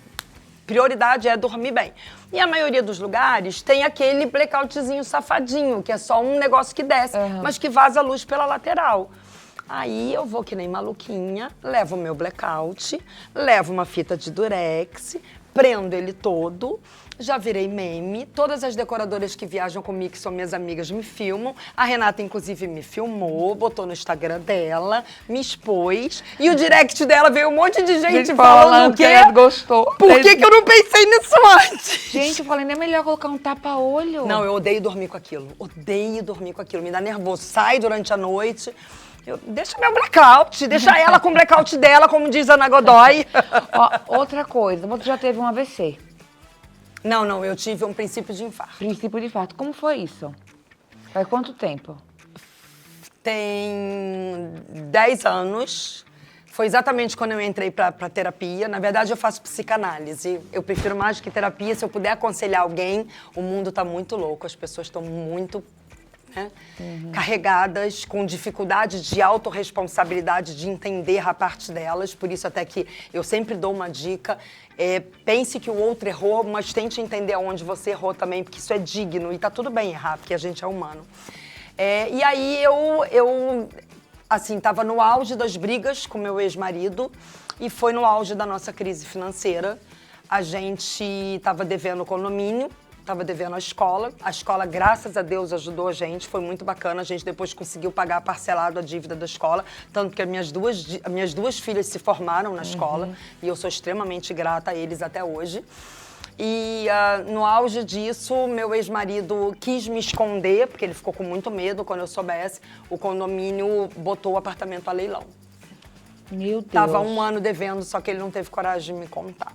prioridade é dormir bem. E a maioria dos lugares tem aquele blackoutzinho safadinho, que é só um negócio que desce, mas que vaza a luz pela lateral. Aí eu vou que nem maluquinha, levo o meu blackout, levo uma fita de durex, prendo ele todo, já virei meme. Todas as decoradoras que viajam comigo, que são minhas amigas, me filmam. A Renata, inclusive, me filmou, botou no Instagram dela, me expôs. E o direct dela veio um monte de gente falando que gostou. Por que eu não pensei nisso antes? Gente, eu falei, não é melhor colocar um tapa-olho? Não, eu odeio dormir com aquilo. Odeio dormir com aquilo. Me dá nervoso. Sai durante a noite. Deixa meu blackout, deixa ela com o blackout dela, como diz a Ana Godoy. Outra coisa, você já teve um AVC? Não, eu tive um princípio de infarto. Princípio de infarto. Como foi isso? Faz quanto tempo? Tem 10 anos. Foi exatamente quando eu entrei pra terapia. Na verdade, eu faço psicanálise. Eu prefiro mais do que terapia. Se eu puder aconselhar alguém, o mundo tá muito louco. As pessoas estão muito... carregadas, com dificuldade de autorresponsabilidade, de entender a parte delas. Por isso até que eu sempre dou uma dica, pense que o outro errou, mas tente entender aonde você errou também, porque isso é digno e tá tudo bem errar, porque a gente é humano. E aí eu assim, tava no auge das brigas com meu ex-marido e foi no auge da nossa crise financeira. A gente tava devendo condomínio, estava devendo a escola, graças a Deus, ajudou a gente, foi muito bacana, a gente depois conseguiu pagar parcelado a dívida da escola, tanto que as minhas duas filhas se formaram na escola, e eu sou extremamente grata a eles até hoje. E no auge disso, meu ex-marido quis me esconder, porque ele ficou com muito medo quando eu soubesse, o condomínio botou o apartamento a leilão. Meu Deus. Tava 1 ano devendo, só que ele não teve coragem de me contar.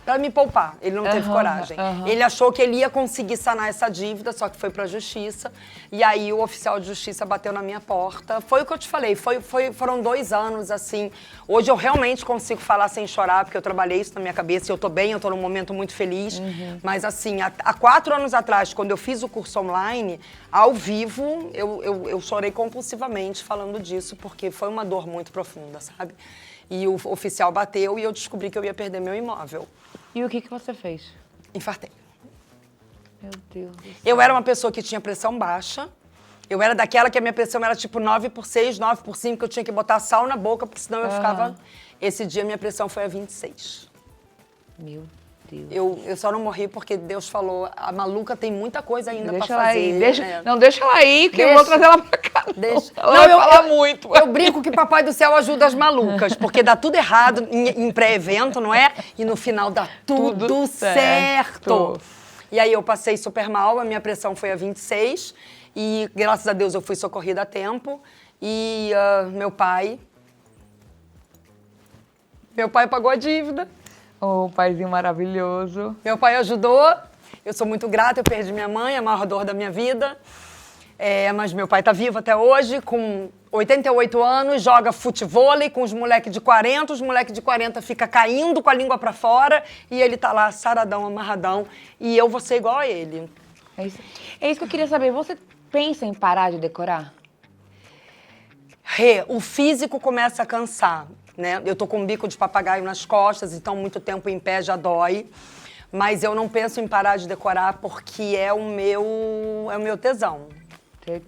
Pra me poupar, ele não teve coragem. Ele achou que ele ia conseguir sanar essa dívida, só que foi pra justiça. E aí o oficial de justiça bateu na minha porta. Foi o que eu te falei, foram 2 anos, assim. Hoje eu realmente consigo falar sem chorar, porque eu trabalhei isso na minha cabeça e eu tô bem, eu tô num momento muito feliz. Mas assim, há 4 anos atrás, quando eu fiz o curso online, ao vivo, eu chorei compulsivamente falando disso, porque foi uma dor muito profunda, sabe? E o oficial bateu e eu descobri que eu ia perder meu imóvel. E o que você fez? Infartei. Meu Deus do céu. Eu era uma pessoa que tinha pressão baixa. Eu era daquela que a minha pressão era tipo 9/6, 9/5, que eu tinha que botar sal na boca, porque senão eu ficava... Esse dia minha pressão foi a 26. Meu Deus. Eu só não morri porque Deus falou, a maluca tem muita coisa ainda pra Deixa ela fazer. aí, né? não, deixa ela aí, que eu Deixa. vou trazer ela pra cá. Deixa. Ela vai falar muito. Eu brinco que Papai do Céu ajuda as malucas, porque dá tudo errado em pré-evento, não é? E no final dá tudo certo. E aí eu passei super mal, a minha pressão foi a 26, e graças a Deus eu fui socorrida a tempo. E meu pai pagou a dívida. Oh, paizinho maravilhoso. Meu pai ajudou, eu sou muito grata, eu perdi minha mãe, a maior dor da minha vida. Mas meu pai tá vivo até hoje, com 88 anos, joga futevôlei com os moleques de 40, os moleques de 40 fica caindo com a língua pra fora e ele tá lá saradão, amarradão, e eu vou ser igual a ele. É isso que eu queria saber, você pensa em parar de decorar? O físico começa a cansar, né? Eu tô com um bico de papagaio nas costas, então muito tempo em pé já dói. Mas eu não penso em parar de decorar porque é o meu tesão.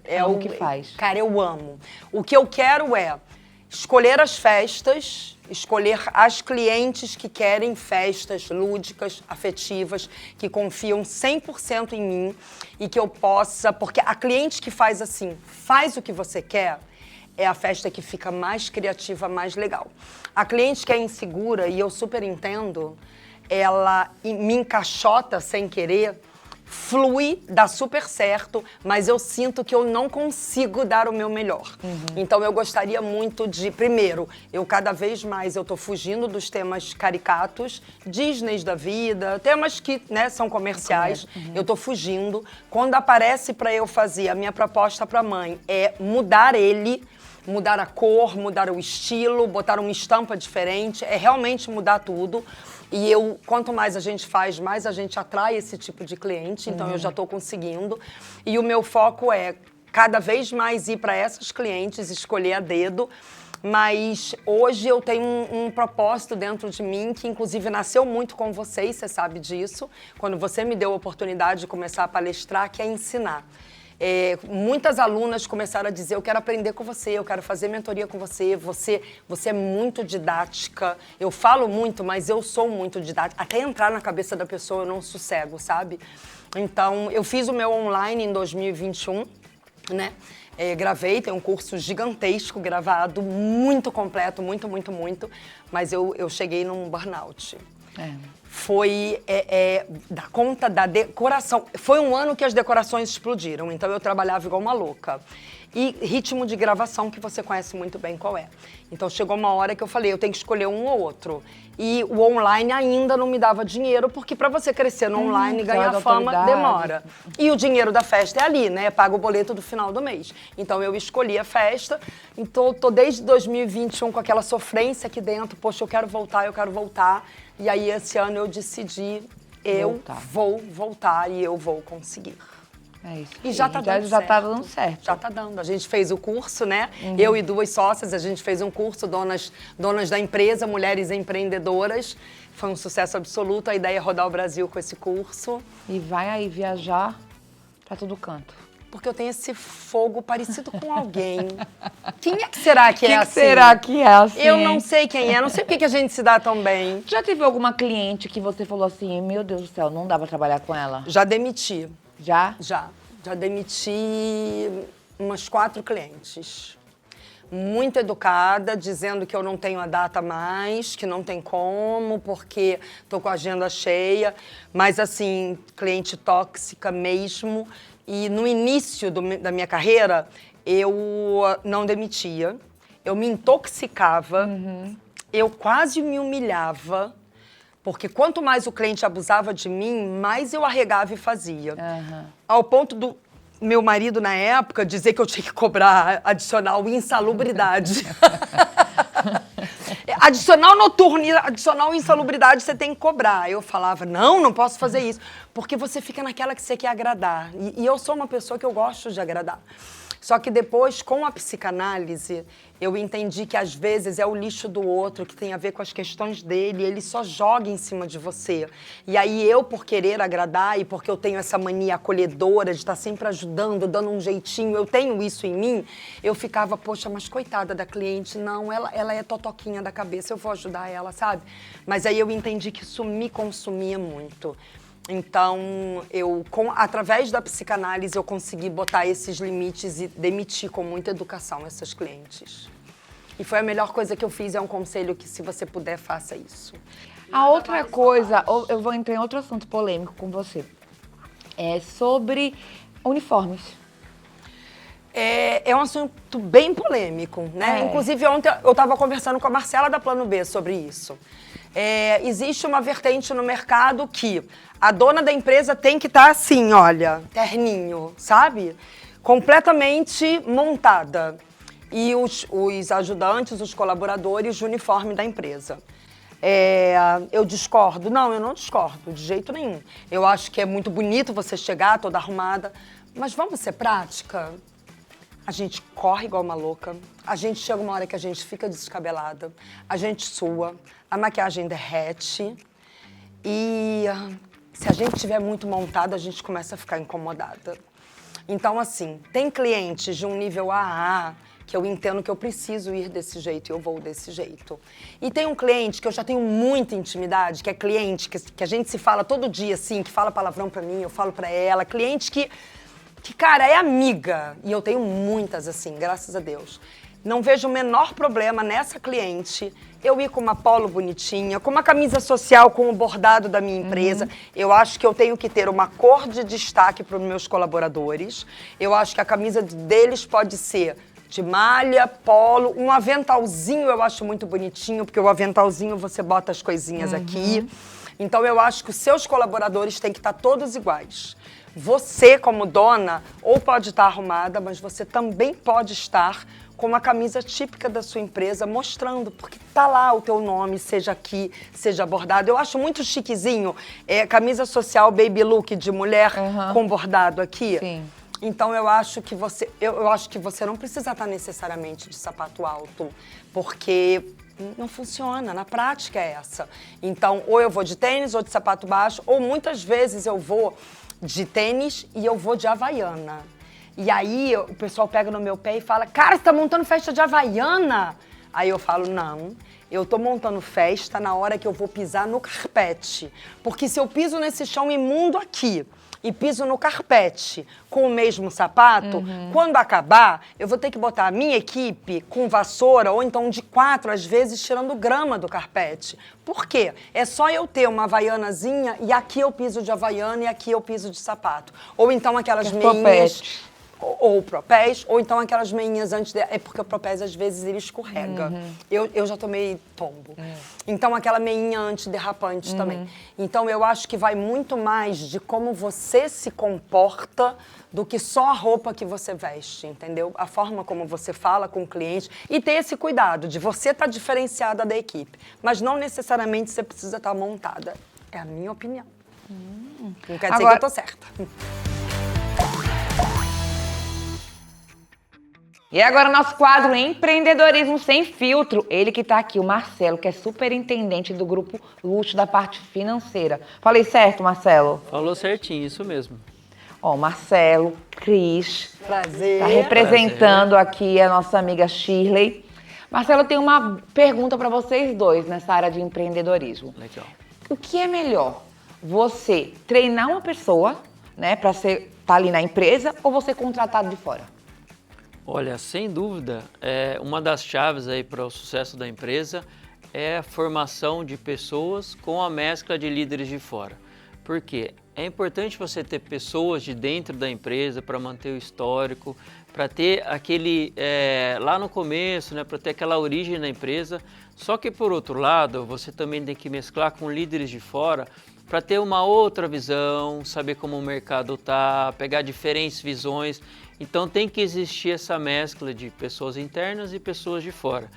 É o que faz. Cara, eu amo. O que eu quero é escolher as festas, escolher as clientes que querem festas lúdicas, afetivas, que confiam 100% em mim e que eu possa... Porque a cliente que faz assim, faz o que você quer, é a festa que fica mais criativa, mais legal. A cliente que é insegura, e eu super entendo, ela me encaixota sem querer, flui, dá super certo, mas eu sinto que eu não consigo dar o meu melhor. Então eu gostaria muito de, primeiro, cada vez mais eu tô fugindo dos temas caricatos, Disneys da vida, temas que, né, são comerciais, eu tô fugindo. Quando aparece para eu fazer, a minha proposta para a mãe é mudar mudar a cor, mudar o estilo, botar uma estampa diferente, é realmente mudar tudo. E quanto mais a gente faz, mais a gente atrai esse tipo de cliente, então eu já estou conseguindo. E o meu foco é cada vez mais ir para essas clientes, escolher a dedo. Mas hoje eu tenho um propósito dentro de mim, que inclusive nasceu muito com vocês, você sabe disso, quando você me deu a oportunidade de começar a palestrar, que é ensinar. Muitas alunas começaram a dizer, eu quero aprender com você, eu quero fazer mentoria com você, você é muito didática, eu falo muito, mas eu sou muito didática, até entrar na cabeça da pessoa eu não sossego, sabe? Então, eu fiz o meu online em 2021, né? Gravei, tem um curso gigantesco gravado, muito completo, muito, mas eu cheguei num burnout. Foi da conta da decoração. Foi um ano que as decorações explodiram, então eu trabalhava igual uma louca. E ritmo de gravação, que você conhece muito bem qual é. Então chegou uma hora que eu falei, eu tenho que escolher um ou outro. E o online ainda não me dava dinheiro, porque para você crescer no online e ganhar fama, demora. E o dinheiro da festa é ali, né? Paga o boleto do final do mês. Então eu escolhi a festa, então tô desde 2021 com aquela sofrência aqui dentro, poxa, eu quero voltar. E aí esse ano eu decidi, vou voltar e eu vou conseguir. É isso. E já tá dando certo. Já tá dando certo. Já tá dando. A gente fez o curso, né? Eu e 2 sócias, a gente fez um curso, donas da empresa, mulheres empreendedoras. Foi um sucesso absoluto. A ideia é rodar o Brasil com esse curso. E vai aí viajar pra todo canto. Porque eu tenho esse fogo parecido com alguém. Quem é que será que é assim? Quem será que é assim? Eu não sei quem é, não sei por que a gente se dá tão bem. Já teve alguma cliente que você falou assim, meu Deus do céu, não dá pra trabalhar com ela? Já demiti. Já? Já demiti umas 4 clientes. Muito educada, dizendo que eu não tenho a data mais, que não tem como, porque tô com a agenda cheia. Mas, assim, cliente tóxica mesmo. E no início da minha carreira, eu não demitia. Eu me intoxicava. Eu quase me humilhava. Porque quanto mais o cliente abusava de mim, mais eu arregava e fazia. Ao ponto do meu marido, na época, dizer que eu tinha que cobrar adicional insalubridade. Adicional noturno e adicional insalubridade você tem que cobrar. Eu falava, não posso fazer isso. Porque você fica naquela que você quer agradar. E eu sou uma pessoa que eu gosto de agradar. Só que depois, com a psicanálise, eu entendi que às vezes é o lixo do outro, que tem a ver com as questões dele, ele só joga em cima de você. E aí eu, por querer agradar e porque eu tenho essa mania acolhedora de estar sempre ajudando, dando um jeitinho, eu tenho isso em mim, eu ficava, poxa, mas coitada da cliente, não, ela é totoquinha da cabeça, eu vou ajudar ela, sabe? Mas aí eu entendi que isso me consumia muito. Então, através da psicanálise, eu consegui botar esses limites e demitir com muita educação essas clientes. E foi a melhor coisa que eu fiz, é um conselho que, se você puder, faça isso. A outra coisa, eu vou entrar em outro assunto polêmico com você, é sobre uniformes. É um assunto bem polêmico, né? Inclusive, ontem eu estava conversando com a Marcela da Plano B sobre isso. Existe uma vertente no mercado que a dona da empresa tem que estar assim, olha, terninho, sabe? Completamente montada. E os ajudantes, os colaboradores, o uniforme da empresa. Eu discordo? Não, eu não discordo, de jeito nenhum. Eu acho que é muito bonito você chegar toda arrumada, mas vamos ser prática? A gente corre igual uma louca, a gente chega uma hora que a gente fica descabelada, a gente sua, a maquiagem derrete e se a gente estiver muito montada, a gente começa a ficar incomodada. Então, assim, tem clientes de um nível AA que eu entendo que eu preciso ir desse jeito e eu vou desse jeito. E tem um cliente que eu já tenho muita intimidade, que é cliente que a gente se fala todo dia, assim, que fala palavrão pra mim, eu falo pra ela, cliente que, cara, é amiga, e eu tenho muitas assim, graças a Deus. Não vejo o menor problema nessa cliente eu ir com uma polo bonitinha, com uma camisa social com o bordado da minha empresa. Eu acho que eu tenho que ter uma cor de destaque para os meus colaboradores. Eu acho que a camisa deles pode ser de malha, polo, um aventalzinho eu acho muito bonitinho, porque o aventalzinho você bota as coisinhas aqui. Então eu acho que os seus colaboradores têm que estar todos iguais. Você, como dona, ou pode estar arrumada, mas você também pode estar com uma camisa típica da sua empresa, mostrando, porque tá lá o teu nome, seja aqui, seja bordado. Eu acho muito chiquezinho, camisa social baby look de mulher com bordado aqui. Sim. Então eu acho que você não precisa estar necessariamente de sapato alto, porque não funciona, na prática é essa. Então, ou eu vou de tênis ou de sapato baixo, ou muitas vezes eu vou de tênis e eu vou de Havaiana. E aí o pessoal pega no meu pé e fala, cara, você tá montando festa de Havaiana? Aí eu falo, não, eu tô montando festa na hora que eu vou pisar no carpete. Porque se eu piso nesse chão imundo aqui e piso no carpete com o mesmo sapato, quando acabar, eu vou ter que botar a minha equipe com vassoura ou então de 4, às vezes, tirando grama do carpete. Por quê? É só eu ter uma havaianazinha e aqui eu piso de havaiana e aqui eu piso de sapato. Ou então aquelas meinhas... Ou propés, ou então aquelas meinhas antes de... É porque o propés, às vezes, ele escorrega. Eu já tomei tombo. Então, aquela meinha antiderrapante também. Então, eu acho que vai muito mais de como você se comporta do que só a roupa que você veste, entendeu? A forma como você fala com o cliente. E ter esse cuidado de você estar diferenciada da equipe. Mas não necessariamente você precisa estar montada. É a minha opinião. Não quer dizer que eu tô certa. E agora o nosso quadro Empreendedorismo Sem Filtro. Ele que tá aqui, o Marcelo, que é superintendente do Grupo Luxo da parte financeira. Falei certo, Marcelo? Falou certinho, isso mesmo. Ó, Marcelo, Cris. Prazer. Tá representando aqui a nossa amiga Shirley. Marcelo, eu tenho uma pergunta para vocês dois nessa área de empreendedorismo. Legal. O que é melhor? Você treinar uma pessoa, né, para tá ali na empresa, ou você contratado de fora? Olha, sem dúvida, uma das chaves aí para o sucesso da empresa é a formação de pessoas com a mescla de líderes de fora. Por quê? É importante você ter pessoas de dentro da empresa para manter o histórico, para ter aquele, lá no começo, né, para ter aquela origem na empresa. Só que, por outro lado, você também tem que mesclar com líderes de fora para ter uma outra visão, saber como o mercado está, pegar diferentes visões. Então tem que existir essa mescla de pessoas internas e pessoas de fora.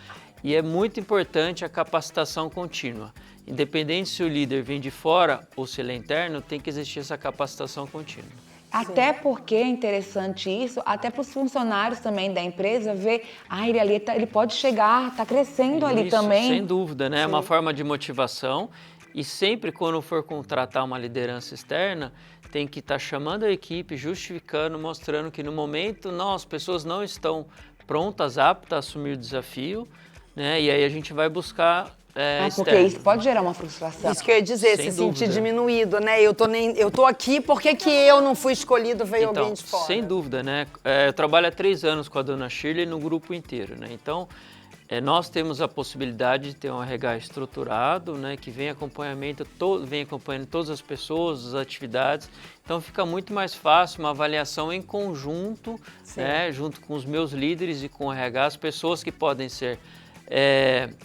E é muito importante a capacitação contínua. Independente se o líder vem de fora ou se ele é interno, tem que existir essa capacitação contínua. Até porque é interessante isso, até para os funcionários também da empresa ver, ele ali ele pode chegar, está crescendo ali Isso, também. sem dúvida, né? É uma forma de motivação. E sempre quando for contratar uma liderança externa, tem que estar chamando a equipe, justificando, mostrando que no momento as pessoas não estão prontas, aptas a assumir o desafio, né? E aí a gente vai buscar Porque externo. isso pode gerar uma frustração. Isso que eu ia dizer, Sem se sentir dúvida. diminuído, né? Eu tô aqui, por que eu não fui escolhido, veio alguém de fora? Sem dúvida, né? Eu trabalho há 3 anos com a dona Shirley no grupo inteiro, né? Então, nós temos a possibilidade de ter um RH estruturado, né? Que vem acompanhando todas as pessoas, as atividades. Então, fica muito mais fácil uma avaliação em conjunto, né? Junto com os meus líderes e com o RH, as pessoas que podem ser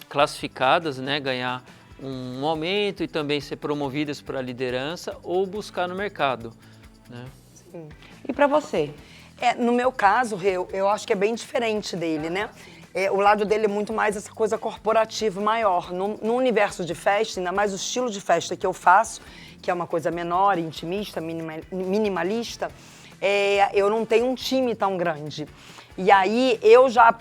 classificadas, né? Ganhar um aumento e também ser promovidas para a liderança ou buscar no mercado, né? E para você? No meu caso, eu acho que é bem diferente dele, né? O lado dele é muito mais essa coisa corporativa maior. No universo de festa, ainda mais o estilo de festa que eu faço, que é uma coisa menor, intimista, minimalista, eu não tenho um time tão grande. E aí eu já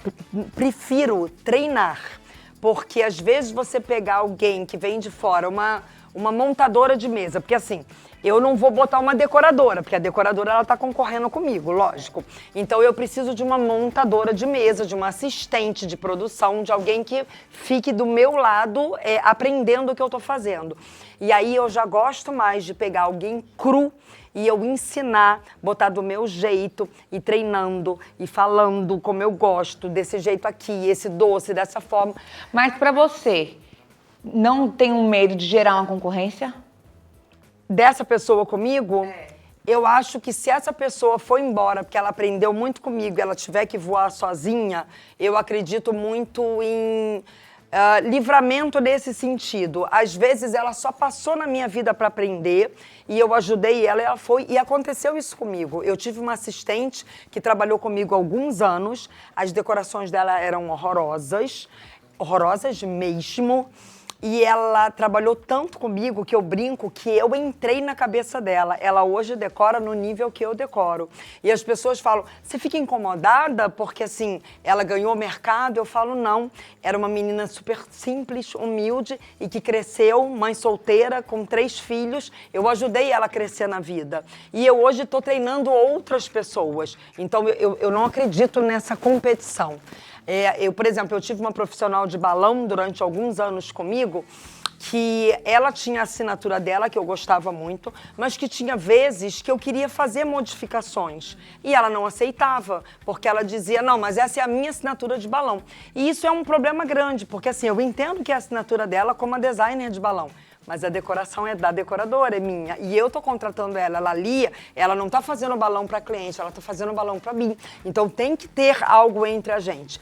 prefiro treinar, porque às vezes você pegar alguém que vem de fora, uma montadora de mesa, porque assim, eu não vou botar uma decoradora, porque a decoradora ela tá concorrendo comigo, lógico. Então eu preciso de uma montadora de mesa, de uma assistente de produção, de alguém que fique do meu lado aprendendo o que eu tô fazendo. E aí eu já gosto mais de pegar alguém cru e eu ensinar, botar do meu jeito, e treinando, e falando como eu gosto, desse jeito aqui, esse doce, dessa forma. Mas para você, não tem um medo de gerar uma concorrência? Dessa pessoa comigo, eu acho que se essa pessoa for embora, porque ela aprendeu muito comigo, e ela tiver que voar sozinha, eu acredito muito em livramento nesse sentido. Às vezes ela só passou na minha vida para aprender e eu ajudei ela e ela foi. E aconteceu isso comigo. Eu tive uma assistente que trabalhou comigo há alguns anos, as decorações dela eram horrorosas mesmo. E ela trabalhou tanto comigo que eu brinco que eu entrei na cabeça dela. Ela hoje decora no nível que eu decoro. E as pessoas falam, você fica incomodada porque, assim, ela ganhou mercado? Eu falo, não. Era uma menina super simples, humilde e que cresceu, mãe solteira, com 3 filhos. Eu ajudei ela a crescer na vida. E eu hoje estou treinando outras pessoas. Então, eu não acredito nessa competição. Por exemplo, eu tive uma profissional de balão durante alguns anos comigo, que ela tinha a assinatura dela, que eu gostava muito, mas que tinha vezes que eu queria fazer modificações. E ela não aceitava, porque ela dizia, não, mas essa é a minha assinatura de balão. E isso é um problema grande, porque assim, eu entendo que é a assinatura dela como a designer de balão. Mas a decoração é da decoradora, é minha. E eu tô contratando ela lia, ela não tá fazendo balão para cliente, ela tá fazendo balão para mim. Então tem que ter algo entre a gente.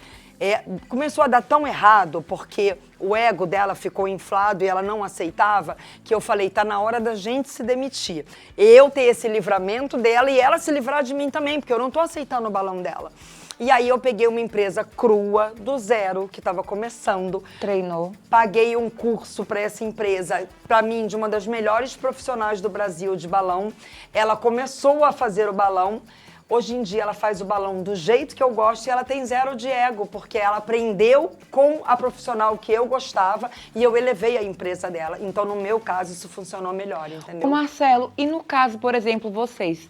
Começou a dar tão errado, porque o ego dela ficou inflado e ela não aceitava, que eu falei, tá na hora da gente se demitir. Eu ter esse livramento dela e ela se livrar de mim também, porque eu não tô aceitando o balão dela. E aí eu peguei uma empresa crua, do zero, que estava começando. Treinou. Paguei um curso para essa empresa, para mim, de uma das melhores profissionais do Brasil de balão. Ela começou a fazer o balão. Hoje em dia ela faz o balão do jeito que eu gosto e ela tem 0 de ego, porque ela aprendeu com a profissional que eu gostava e eu elevei a empresa dela. Então, no meu caso, isso funcionou melhor, entendeu? Ô Marcelo, e no caso, por exemplo, vocês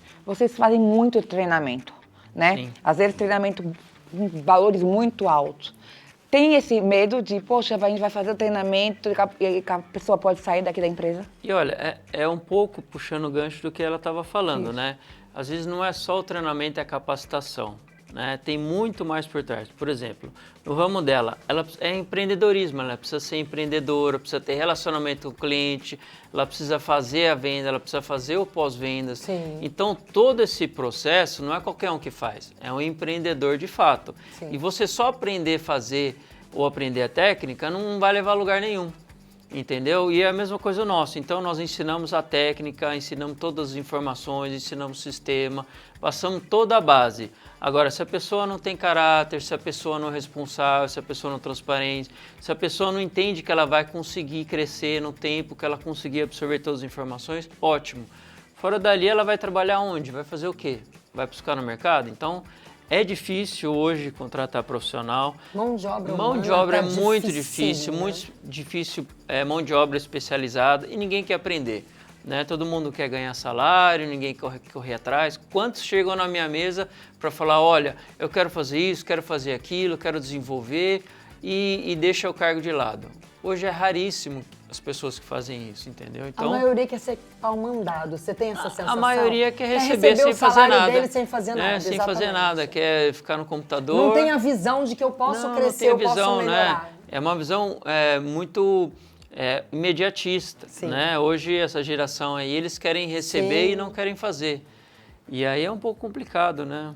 fazem muito treinamento, né? Sim. Às vezes treinamento com valores muito altos. Tem esse medo de, poxa, a gente vai fazer o treinamento e a pessoa pode sair daqui da empresa? E olha, é um pouco puxando o gancho do que ela estava falando, Isso. né? Às vezes não é só o treinamento e a capacitação, né? Tem muito mais por trás. Por exemplo, no ramo dela, ela é empreendedorismo, ela precisa ser empreendedora, precisa ter relacionamento com o cliente, ela precisa fazer a venda, ela precisa fazer o pós-vendas. Sim. Então, todo esse processo não é qualquer um que faz, é um empreendedor de fato. Sim. E você só aprender a fazer ou aprender a técnica não vai levar a lugar nenhum. Entendeu? E é a mesma coisa nossa. Então, nós ensinamos a técnica, ensinamos todas as informações, ensinamos o sistema, passamos toda a base. Agora, se a pessoa não tem caráter, se a pessoa não é responsável, se a pessoa não é transparente, se a pessoa não entende que ela vai conseguir crescer no tempo, que ela conseguir absorver todas as informações, ótimo. Fora dali, ela vai trabalhar onde? Vai fazer o quê? Vai buscar no mercado? Então, é difícil hoje contratar profissional. Mão de obra Mão humana de obra é tá muito dificílimo, difícil, né? muito difícil, mão de obra especializada e ninguém quer aprender. Né? Todo mundo quer ganhar salário, ninguém quer correr atrás. Quantos chegam na minha mesa para falar, olha, eu quero fazer isso, quero fazer aquilo, quero desenvolver e deixa o cargo de lado. Hoje é raríssimo as pessoas que fazem isso, entendeu? A maioria quer ser pau mandado, você tem essa sensação? A maioria quer receber sem o fazer salário nada. dele sem fazer nada, Sem fazer exatamente. nada, quer ficar no computador. Não tem a visão de que eu posso crescer, eu posso melhorar. Né? É uma visão muito imediatista, Sim. né? Hoje essa geração aí, eles querem receber Sim. e não querem fazer. E aí é um pouco complicado, né?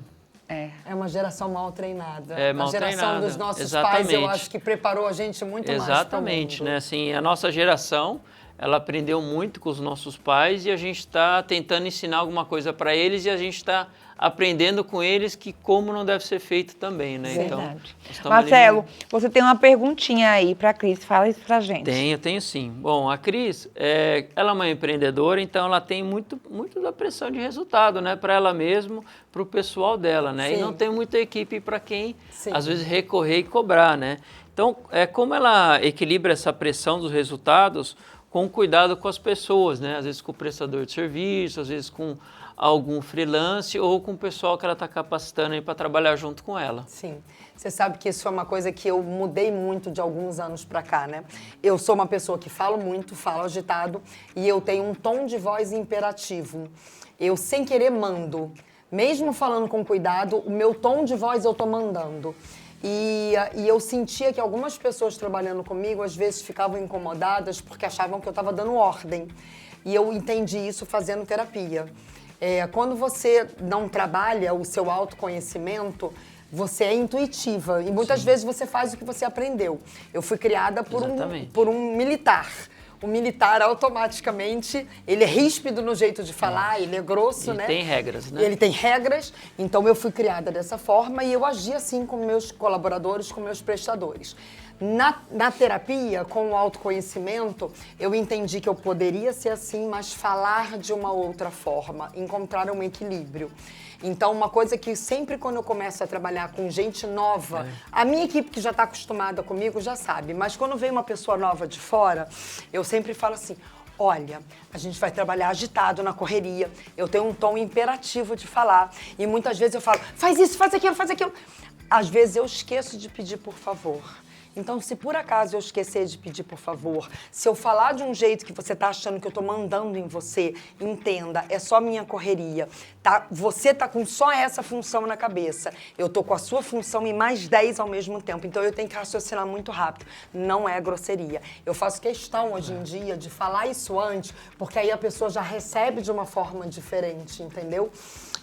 É uma geração mal treinada. Mal a geração treinada. dos nossos Exatamente. pais, eu acho que preparou a gente muito mais para o Exatamente, mundo. né? Assim, a nossa geração, ela aprendeu muito com os nossos pais e a gente está tentando ensinar alguma coisa para eles e a gente está aprendendo com eles que como não deve ser feito também, né? Verdade. Então, nós estamos Marcelo, ali... você tem uma perguntinha aí para a Cris, fala isso pra gente. Tenho sim. Bom, a Cris, ela é uma empreendedora, então ela tem muito da pressão de resultado, né? Para ela mesma, para o pessoal dela, né? Sim. E não tem muita equipe para quem, Sim. às vezes, recorrer e cobrar, né? Então, como ela equilibra essa pressão dos resultados com cuidado com as pessoas, né? Às vezes com o prestador de serviço, às vezes com algum freelance ou com o pessoal que ela está capacitando aí para trabalhar junto com ela. Sim. Você sabe que isso é uma coisa que eu mudei muito de alguns anos para cá, né? Eu sou uma pessoa que falo muito, falo agitado e eu tenho um tom de voz imperativo. Eu, sem querer, mando. Mesmo falando com cuidado, o meu tom de voz eu tô mandando. E eu sentia que algumas pessoas trabalhando comigo, às vezes, ficavam incomodadas porque achavam que eu estava dando ordem. E eu entendi isso fazendo terapia. Quando você não trabalha o seu autoconhecimento, você é intuitiva e muitas vezes você faz o que você aprendeu. Eu fui criada por um militar. O militar, automaticamente, ele é ríspido no jeito de falar, ele é grosso, né? Ele tem regras, né? Ele tem regras, então eu fui criada dessa forma e eu agi assim com meus colaboradores, com meus prestadores. Na terapia, com o autoconhecimento, eu entendi que eu poderia ser assim, mas falar de uma outra forma, encontrar um equilíbrio. Então, uma coisa que sempre quando eu começo a trabalhar com gente nova, a minha equipe que já está acostumada comigo já sabe, mas quando vem uma pessoa nova de fora, eu sempre falo assim, olha, a gente vai trabalhar agitado na correria, eu tenho um tom imperativo de falar e muitas vezes eu falo, faz isso, faz aquilo, faz aquilo. Às vezes eu esqueço de pedir por favor. Então, se por acaso eu esquecer de pedir por favor, se eu falar de um jeito que você tá achando que eu tô mandando em você, entenda, é só minha correria, tá? Você tá com só essa função na cabeça. Eu tô com a sua função e mais 10 ao mesmo tempo. Então, eu tenho que raciocinar muito rápido. Não é grosseria. Eu faço questão hoje em dia de falar isso antes, porque aí a pessoa já recebe de uma forma diferente, entendeu?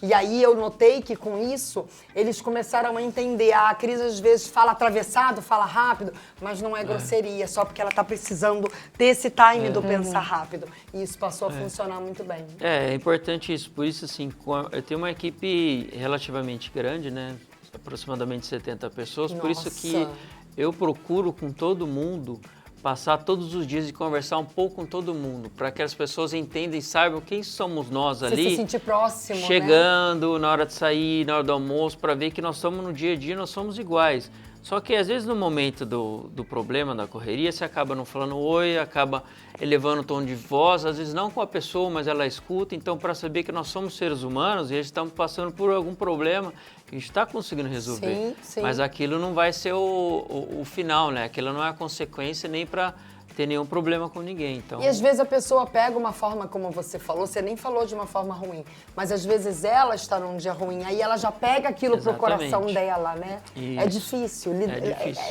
E aí eu notei que com isso, eles começaram a entender. A Cris às vezes fala atravessado, fala rápido, mas não é grosseria, só porque ela tá precisando desse time do pensar rápido. E isso passou a funcionar muito bem. É importante isso. Por isso, assim, eu tenho uma equipe relativamente grande, né? Aproximadamente 70 pessoas. Por isso que eu procuro com todo mundo passar todos os dias e conversar um pouco com todo mundo, para que as pessoas entendam e saibam quem somos nós ali. Você se sentir próximo, chegando, né? Na hora de sair, na hora do almoço, para ver que nós somos no dia a dia, nós somos iguais. Só que às vezes no momento do problema, da correria, você acaba não falando oi, acaba elevando o tom de voz, às vezes não com a pessoa, mas ela escuta. Então, para saber que nós somos seres humanos e eles estão passando por algum problema que a gente está conseguindo resolver. Sim, sim. Mas aquilo não vai ser o final, né? Aquilo não é a consequência nem para ter nenhum problema com ninguém. Então... E às vezes a pessoa pega uma forma, como você falou, você nem falou de uma forma ruim, mas às vezes ela está num dia ruim, aí ela já pega aquilo pro coração dela, né? Isso. É difícil.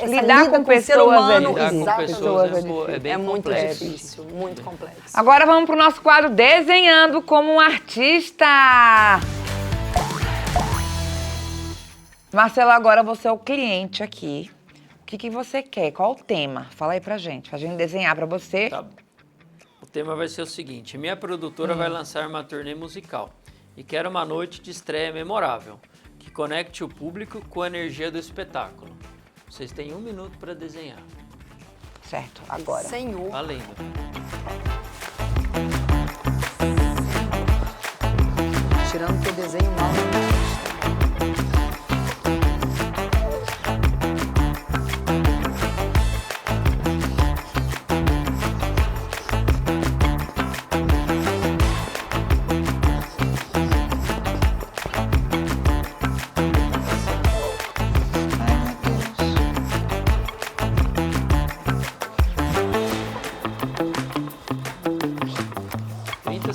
Lidar com pessoas ser humano, lidar com exatamente. pessoas é bem muito complexo. difícil, muito complexo. Agora vamos pro nosso quadro Desenhando como um Artista. Marcelo, agora você é o cliente aqui. O que você quer? Qual o tema? Fala aí pra gente desenhar pra você. Tá. O tema vai ser o seguinte: minha produtora vai lançar uma turnê musical e quero uma noite de estreia memorável, que conecte o público com a energia do espetáculo. Vocês têm 1 minuto para desenhar. Certo, agora. Senhor. Valendo.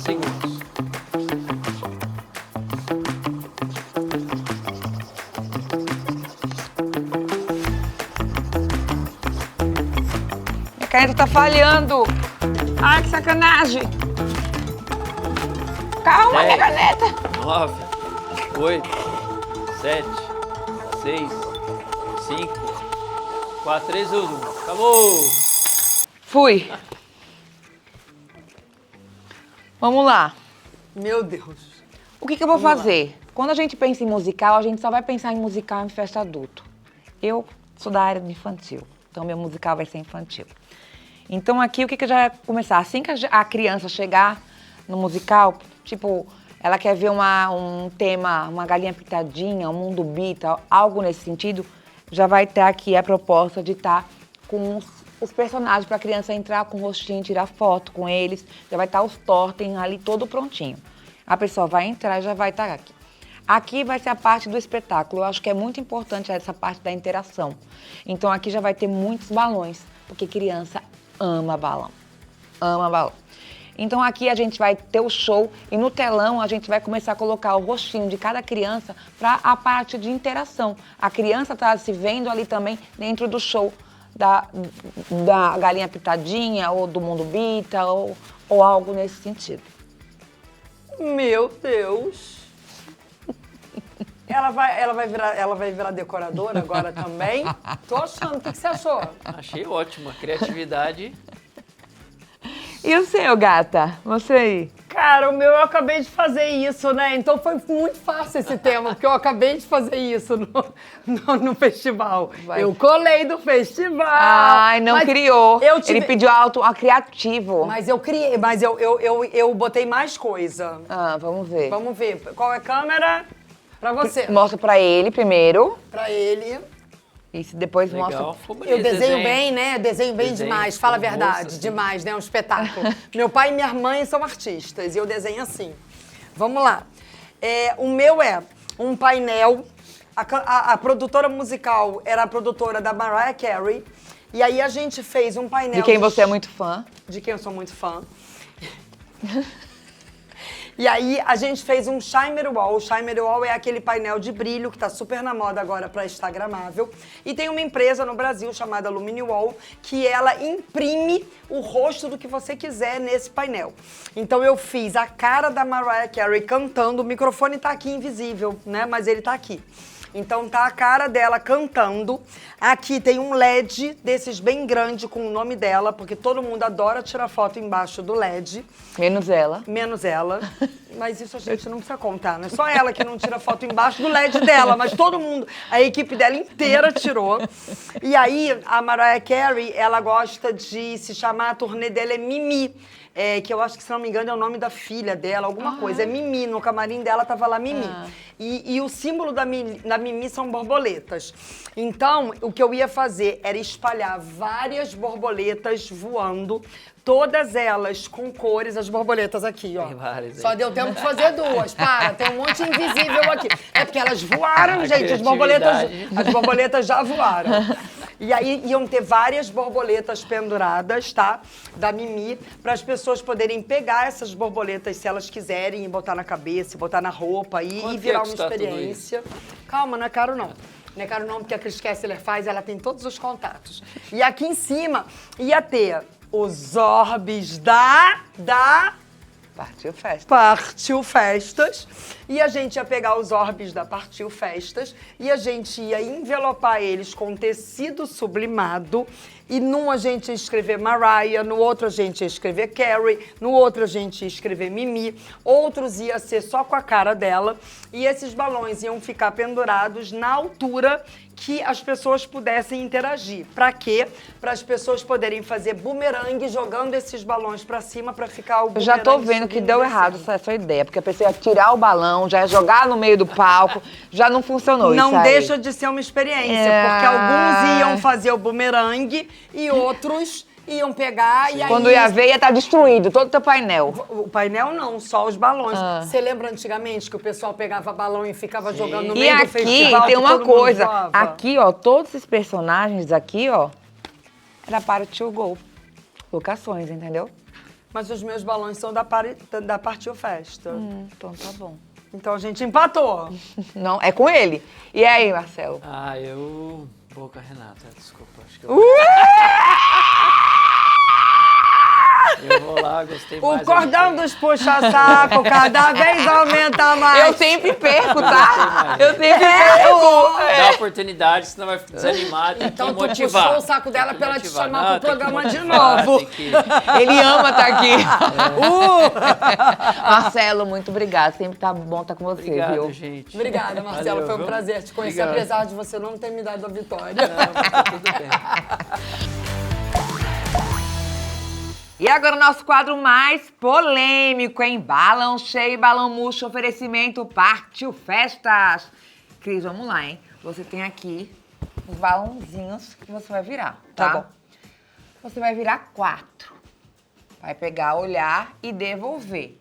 segundos. Minha caneta tá falhando. Ai, que sacanagem. Calma, minha 10, caneta. 9, 8, 7, 6, 5, 4, 3, 2, 1. Acabou! Fui. Vamos lá. Meu Deus. O que eu vou fazer? Quando a gente pensa em musical, a gente só vai pensar em musical em festa adulto. Eu sou da área de infantil, então meu musical vai ser infantil. Então aqui o que já vai começar? Assim que a criança chegar no musical, tipo, ela quer ver um tema, uma galinha pitadinha, um mundo bita, algo nesse sentido, já vai ter aqui a proposta de estar com os personagens para a criança entrar com o rostinho, tirar foto com eles, já vai estar os totens ali todo prontinho. A pessoa vai entrar e já vai estar aqui. Aqui vai ser a parte do espetáculo. Eu acho que é muito importante essa parte da interação. Então aqui já vai ter muitos balões, porque criança ama balão. Ama balão. Então aqui a gente vai ter o show e no telão a gente vai começar a colocar o rostinho de cada criança para a parte de interação. A criança está se vendo ali também dentro do show da galinha pitadinha ou do mundo bita ou algo nesse sentido. Meu Deus. Ela vai virar decoradora agora também? Tô achando. O que você achou? Achei ótimo, a criatividade. E o seu, gata? Você aí? Cara, o meu eu acabei de fazer isso, né? Então foi muito fácil esse tema, porque eu acabei de fazer isso no festival. Vai. Eu colei do festival. Ai, não Mas criou. eu tive- Ele pediu a criativo. Mas eu criei, mas eu botei mais coisa. Ah, vamos ver. Vamos ver. Qual é a câmera? Pra você. Mostra pra ele primeiro. Pra ele. E depois Legal, mostra. ficou bonito Eu o desenho bem, né? Desenho bem Desenho, demais, fala a com verdade. moça, assim. Demais, né? Um espetáculo. Meu pai e minha mãe são artistas e eu desenho assim. Vamos lá. O meu é um painel. A produtora musical era a produtora da Mariah Carey. E aí a gente fez um painel. De quem você é muito fã. De quem eu sou muito fã. E aí a gente fez um Shimmer Wall. O Shimmer Wall é aquele painel de brilho que tá super na moda agora para instagramável. E tem uma empresa no Brasil chamada Lumini Wall que ela imprime o rosto do que você quiser nesse painel. Então eu fiz a cara da Mariah Carey cantando. O microfone tá aqui invisível, né? Mas ele tá aqui. Então tá a cara dela cantando. Aqui tem um LED desses bem grande com o nome dela, porque todo mundo adora tirar foto embaixo do LED. Menos ela. Menos ela. Mas isso a gente não precisa contar, né? Só ela que não tira foto embaixo do LED dela, mas todo mundo, a equipe dela inteira tirou. E aí, a Mariah Carey, ela gosta de se chamar, a turnê dela é Mimi. Que eu acho que, se não me engano, é o nome da filha dela, alguma coisa. É Mimi, no camarim dela tava lá Mimi. E o símbolo da Mimi são borboletas. Então, o que eu ia fazer era espalhar várias borboletas voando, todas elas com cores, as borboletas aqui, ó. Tem várias aí. Só deu tempo de fazer duas, para, tem um monte invisível aqui. É porque elas voaram, A gente, as borboletas já voaram. E aí iam ter várias borboletas penduradas, tá? Da Mimi, para as pessoas poderem pegar essas borboletas se elas quiserem e botar na cabeça, botar na roupa e Quanto virar que uma custa tudo experiência. Calma, não é caro não. Não é caro não, porque a Cris Kessler faz, ela tem todos os contatos. E aqui em cima ia ter os orbes da Partiu festa. Partiu Festas. E a gente ia pegar os orbes da Partiu Festas e a gente ia envelopar eles com tecido sublimado. E num a gente ia escrever Mariah, no outro a gente ia escrever Carrie, no outro a gente ia escrever Mimi, outros ia ser só com a cara dela. E esses balões iam ficar pendurados na altura que as pessoas pudessem interagir. Pra quê? Para as pessoas poderem fazer bumerangue jogando esses balões pra cima pra ficar o Eu bumerangue. já tô vendo que subindo deu e errado descendo. essa ideia, porque a pessoa ia tirar o balão, já ia jogar no meio do palco, já não funcionou isso Não aí. deixa de ser uma experiência, É. porque alguns iam fazer o bumerangue e outros iam pegar e aí... Quando ia ver, ia estar destruído todo o teu painel. O painel não, só os balões. Você lembra antigamente que o pessoal pegava balão e ficava jogando no E meio do aqui festival? tem que uma todo mundo coisa, voava? aqui, ó, todos esses personagens aqui, ó, era para o Tio Gol. Locações, entendeu? Mas os meus balões são da Partiu Festa. Então tá bom. Então a gente empatou. Não, é com ele. E aí, Marcelo? Ah, eu vou com a Renata, desculpa. Acho que eu vou lá, gostei mais. O cordão dos puxa-saco cada vez aumenta mais. Eu sempre perco, tá? mais. Eu sempre perco. Dá oportunidade, senão vai desanimar, tem Então que tu motivar. puxou o saco dela Tem que pra ela te motivar. chamar Não, pro tem que programa de motivar, novo. tem que- Ele ama estar aqui. Marcelo, muito obrigado. Sempre tá bom estar com você, Obrigado, viu? gente. Obrigada, Marcelo. Valeu, Foi um viu? prazer te conhecer, Obrigado. apesar de você não ter me dado a vitória. Não, mas tá tudo bem. E agora o nosso quadro mais polêmico, hein? Balão cheio, balão murcho, oferecimento Partiu Festas. Cris, vamos lá, hein? Você tem aqui os balãozinhos que você vai virar, tá? Tá bom. Você vai virar 4. Vai pegar, olhar e devolver.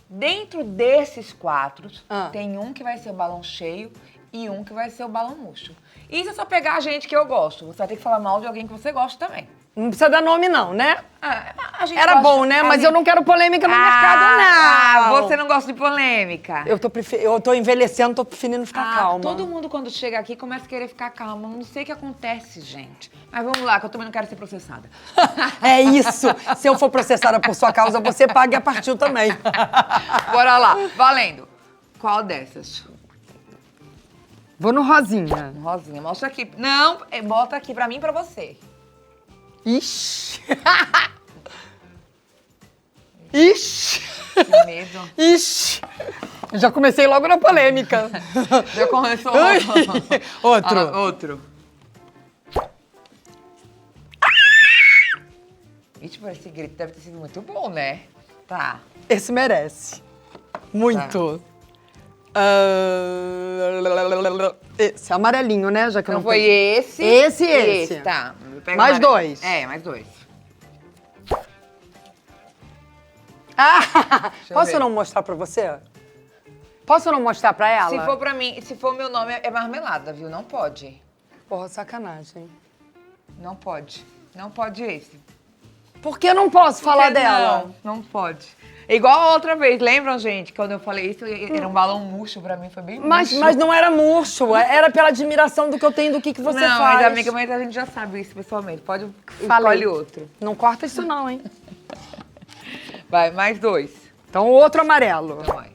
Dentro desses 4, tem um que vai ser o balão cheio e um que vai ser o balão murcho. Isso é só pegar a gente que eu gosto. Você vai ter que falar mal de alguém que você gosta também. Não precisa dar nome, não, né? A gente Era gosta- bom, né? a Mas gente- eu não quero polêmica no mercado, não. Você não gosta de polêmica. Eu tô envelhecendo, tô preferindo ficar calma. Todo mundo, quando chega aqui, começa a querer ficar calma. Não sei o que acontece, gente. Mas vamos lá, que eu também não quero ser processada. É isso. Se eu for processada por sua causa, você pague a partir também. Bora lá. Valendo. Qual dessas? Vou no rosinha. Rosinha, mostra aqui. Não, bota aqui pra mim e pra você. Ixi. Ixi. Que medo. Ixi. Já comecei logo na polêmica. Já começou. Ai. Outro. Outro. Ixi, mas esse grito deve ter sido muito bom, né? Tá. Esse merece. Muito. Esse amarelinho, né? Já que Então não foi tem- esse. Esse e e esse. Tá. Pega Mais o amarelo. dois. É, mais 2. Ah, eu posso ver. não mostrar pra você? Posso não mostrar pra ela? Se for pra mim, se for meu nome, é marmelada, viu? Não pode. Porra, sacanagem. Não pode. Não pode esse. Por que eu não posso falar Porque dela? Não pode. Igual a outra vez, lembram, gente? Quando eu falei isso, era um balão murcho pra mim, foi bem Mas murcho. não era murcho, era pela admiração do que eu tenho do que você não, faz. mas amiga, mas a gente já sabe isso pessoalmente. Pode Falei. escolhe outro. Não corta isso não, hein? Vai, mais 2. Então, outro amarelo. Então vai.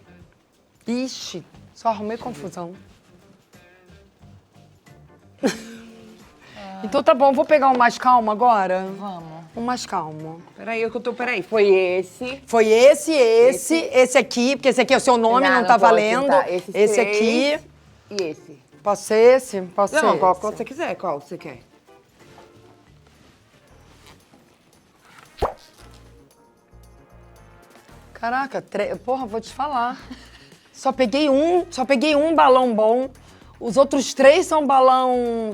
Ixi, só arrumei confusão. Então tá bom, vou pegar um mais calmo agora? Vamos. Um mais calmo. Peraí. Foi esse. Foi esse aqui, porque esse aqui é o seu nome, não tá pode, valendo. tá. Esses Esse três. aqui. E esse. Posso ser esse? Posso ser Não, qual esse? você quiser. Qual você quer? Caraca, porra, vou te falar. Só peguei um balão bom. Os outros 3 são balão.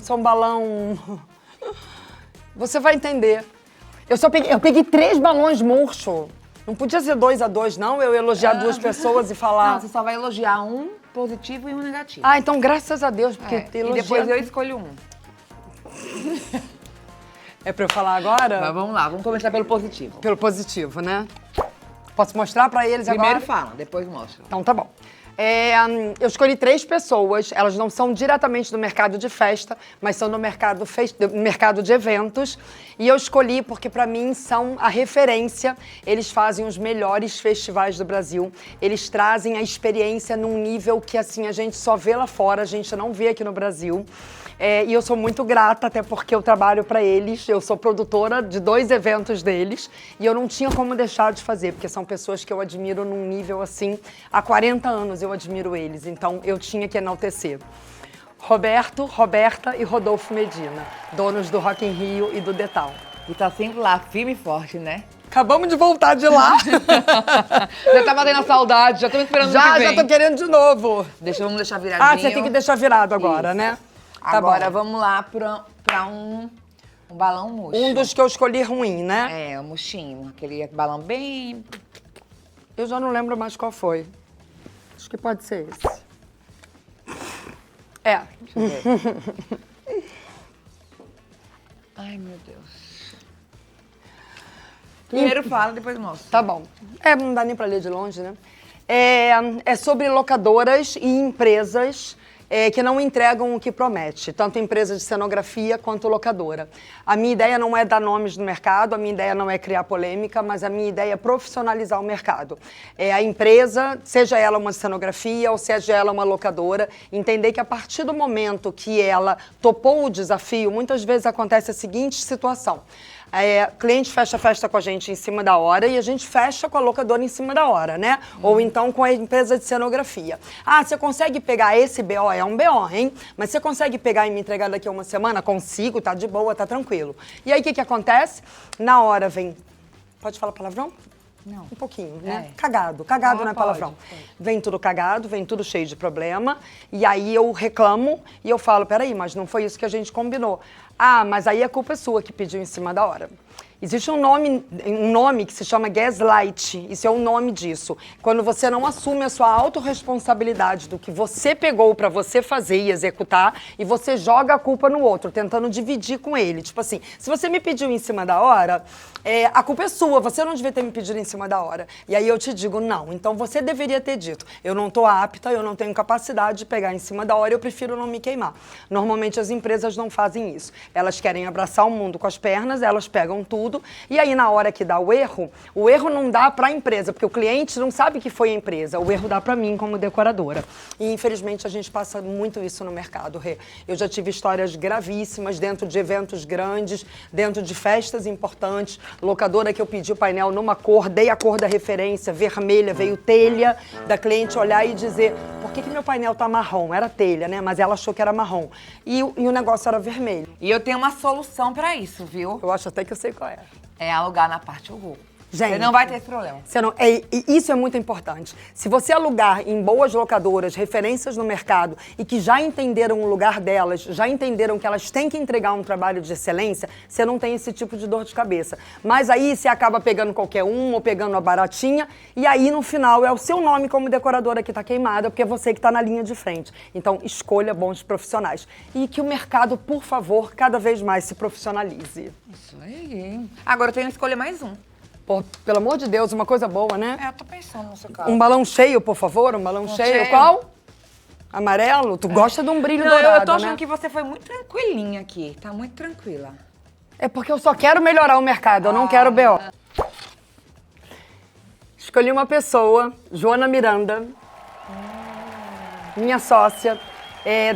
Você vai entender. Eu peguei 3 balões murcho. Não podia ser 2 a 2, não? Eu elogiar 2 pessoas e falar. Não, você só vai elogiar um positivo e um negativo. Ah, então graças a Deus, porque E elogiar. depois eu escolho um. É pra eu falar agora? Mas vamos lá, vamos começar pelo positivo. Pelo positivo, né? Posso mostrar pra eles Primeiro agora? fala, depois mostra. Então tá bom. Eu escolhi 3 pessoas, elas não são diretamente do mercado de festa, mas são do mercado de eventos. E eu escolhi porque, pra mim, são a referência. Eles fazem os melhores festivais do Brasil. Eles trazem a experiência num nível que, assim, a gente só vê lá fora, a gente não vê aqui no Brasil. E eu sou muito grata, até porque eu trabalho para eles, eu sou produtora de 2 eventos deles, e eu não tinha como deixar de fazer, porque são pessoas que eu admiro num nível assim, há 40 anos eu admiro eles, então eu tinha que enaltecer. Roberto, Roberta e Rodolfo Medina, donos do Rock in Rio e do Detal. E tá sempre lá, firme e forte, né? Acabamos de voltar de lá. Já tá batendo a saudade, já tô esperando o que já vem. tô querendo de novo. Vamos deixar viradinho. Ah, você tem que deixar virado agora, Isso. né? Tá Agora bom. vamos lá pra um balão murcho. Um dos que eu escolhi ruim, né? É, o murchinho. Aquele balão bem... Eu já não lembro mais qual foi. Acho que pode ser esse. É. Deixa eu ver. Ai, meu Deus. Primeiro fala, depois mostra. Tá bom. Não dá nem pra ler de longe, né? É sobre locadoras e empresas que não entregam o que promete, tanto empresa de cenografia quanto locadora. A minha ideia não é dar nomes no mercado, a minha ideia não é criar polêmica, mas a minha ideia é profissionalizar o mercado. A empresa, seja ela uma cenografia ou seja ela uma locadora, entender que a partir do momento que ela topou o desafio, muitas vezes acontece a seguinte situação. Cliente fecha a festa com a gente em cima da hora e a gente fecha com a locadora em cima da hora, né? Ou então com a empresa de cenografia. Você consegue pegar esse BO? É um BO, hein? Mas você consegue pegar e me entregar daqui a uma semana? Consigo, tá de boa, tá tranquilo. E aí o que acontece? Na hora vem... Pode falar palavrão? Não. Um pouquinho, né? Cagado não é palavrão. Pode. Vem tudo cagado, vem tudo cheio de problema, e aí eu reclamo e eu falo, peraí, mas não foi isso que a gente combinou. Mas aí a culpa é sua que pediu em cima da hora. Existe um nome que se chama gaslight, isso é o nome disso. Quando você não assume a sua autorresponsabilidade do que você pegou pra você fazer e executar, e você joga a culpa no outro, tentando dividir com ele. Tipo assim, se você me pediu em cima da hora, a culpa é sua, você não devia ter me pedido em cima da hora. E aí eu te digo, não, então você deveria ter dito, eu não tô apta, eu não tenho capacidade de pegar em cima da hora, eu prefiro não me queimar. Normalmente as empresas não fazem isso. Elas querem abraçar o mundo com as pernas, elas pegam tudo, e aí na hora que dá o erro não dá para a empresa, porque o cliente não sabe que foi a empresa, o erro dá para mim como decoradora. E infelizmente a gente passa muito isso no mercado, Rê. Eu já tive histórias gravíssimas dentro de eventos grandes, dentro de festas importantes, locadora que eu pedi o painel numa cor, dei a cor da referência, vermelha, veio telha, da cliente olhar e dizer, por que meu painel tá marrom? Era telha, né? Mas ela achou que era marrom. E o negócio era vermelho. E eu tenho uma solução pra isso, viu? Eu acho até que eu sei qual é. É alugar na parte Google. Gente, Você não vai ter esse problema. Isso é muito importante. Se você alugar em boas locadoras, referências no mercado e que já entenderam o lugar delas, já entenderam que elas têm que entregar um trabalho de excelência, você não tem esse tipo de dor de cabeça. Mas aí você acaba pegando qualquer um ou pegando a baratinha e aí no final é o seu nome como decoradora que está queimada, porque é você que está na linha de frente. Então escolha bons profissionais. E que o mercado, por favor, cada vez mais se profissionalize. Isso aí. Agora eu tenho que escolher mais um. Pô, pelo amor de Deus, uma coisa boa, né? Eu tô pensando no seu caso. Um balão cheio, por favor, um balão cheio. Qual? Amarelo? Tu gosta de um brilho Não, dourado, eu tô achando né? que você foi muito tranquilinha aqui. Tá muito tranquila. É porque eu só quero melhorar o mercado, eu não quero BO. Escolhi uma pessoa, Joana Miranda, minha sócia,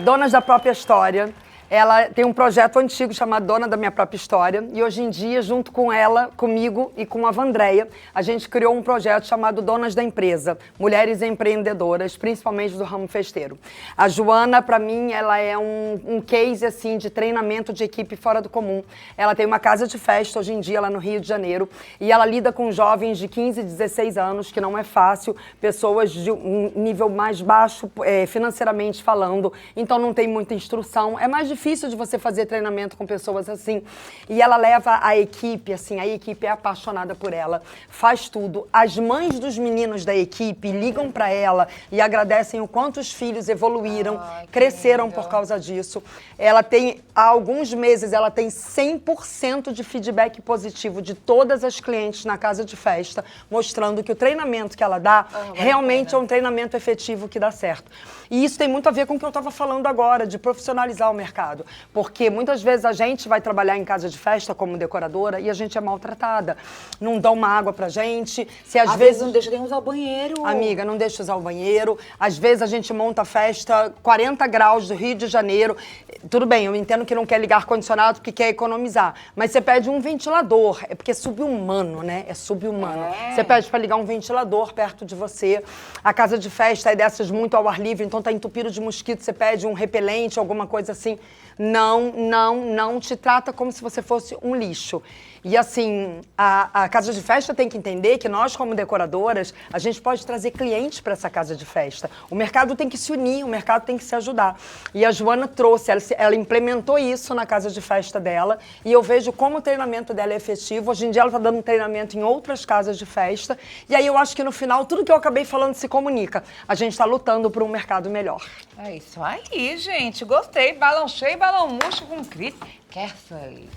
dona da própria história. Ela tem um projeto antigo chamado Dona da Minha Própria História e hoje em dia, junto com ela, comigo e com a Vandréia, a gente criou um projeto chamado Donas da Empresa, mulheres empreendedoras, principalmente do ramo festeiro. A Joana, para mim, ela é um case assim de treinamento de equipe fora do comum. Ela tem uma casa de festa hoje em dia lá no Rio de Janeiro e ela lida com jovens de 15, 16 anos, que não é fácil, pessoas de um nível mais baixo financeiramente falando, então não tem muita instrução, é mais difícil de você fazer treinamento com pessoas assim. E ela leva a equipe, assim, a equipe é apaixonada por ela, faz tudo. As mães dos meninos da equipe ligam para ela e agradecem o quanto os filhos evoluíram, cresceram por causa disso. Ela tem, há alguns meses, ela tem 100% de feedback positivo de todas as clientes na casa de festa, mostrando que o treinamento que ela dá realmente é um treinamento efetivo que dá certo. E isso tem muito a ver com o que eu estava falando agora, de profissionalizar o mercado. Porque muitas vezes a gente vai trabalhar em casa de festa como decoradora e a gente é maltratada. Não dão uma água pra gente. Se às vezes não deixa nem usar o banheiro. Amiga, não deixa usar o banheiro. Às vezes a gente monta a festa 40 graus do Rio de Janeiro. Tudo bem, eu entendo que não quer ligar ar-condicionado porque quer economizar. Mas você pede um ventilador. É porque é subhumano, né? É subhumano. Você pede pra ligar um ventilador perto de você. A casa de festa é dessas muito ao ar livre, então tá entupido de mosquito. Você pede um repelente, alguma coisa assim. Não te trata como se você fosse um lixo. E assim, a casa de festa tem que entender que nós, como decoradoras, a gente pode trazer clientes para essa casa de festa. O mercado tem que se unir, o mercado tem que se ajudar. E a Joana trouxe, ela implementou isso na casa de festa dela e eu vejo como o treinamento dela é efetivo. Hoje em dia ela está dando treinamento em outras casas de festa. E aí eu acho que no final, tudo que eu acabei falando se comunica. A gente está lutando por um mercado melhor. É isso aí, gente. Gostei. Balão cheio, balão murcho com Cris. Quer sair?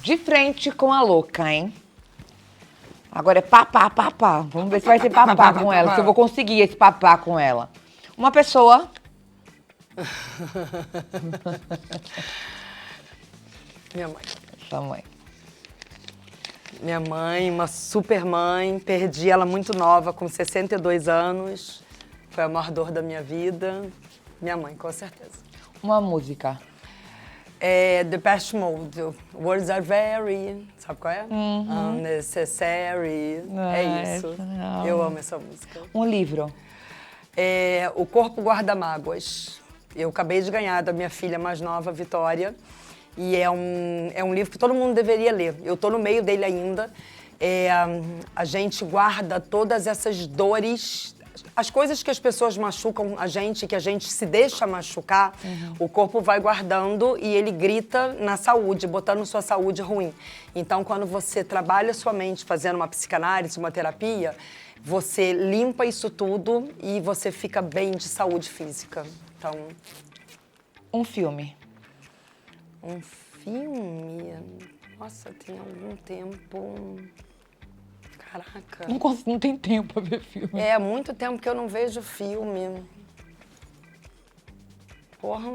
de frente com a louca, hein? Agora é papá. Vamos ver se vai ser papá com ela, se eu vou conseguir esse papá com ela. Uma pessoa... Minha mãe. Sua mãe. Minha mãe, uma super mãe. Perdi ela muito nova, com 62 anos. Foi a maior dor da minha vida. Minha mãe, com certeza. Uma música. Depeche Mode. Words are very... Sabe qual é? Unnecessary. É isso. Não. Eu amo essa música. Um livro. O Corpo Guarda-Mágoas. Eu acabei de ganhar da minha filha mais nova, Vitória. E é um livro que todo mundo deveria ler. Eu estou no meio dele ainda. A gente guarda todas essas dores, as coisas que as pessoas machucam a gente, que a gente se deixa machucar, o corpo vai guardando e ele grita na saúde, botando sua saúde ruim. Então, quando você trabalha sua mente fazendo uma psicanálise, uma terapia, você limpa isso tudo e você fica bem de saúde física. Então... Um filme. Um filme? Nossa, tem algum tempo... Caraca. Não tem tempo pra ver filme. É muito tempo que eu não vejo filme. Porra.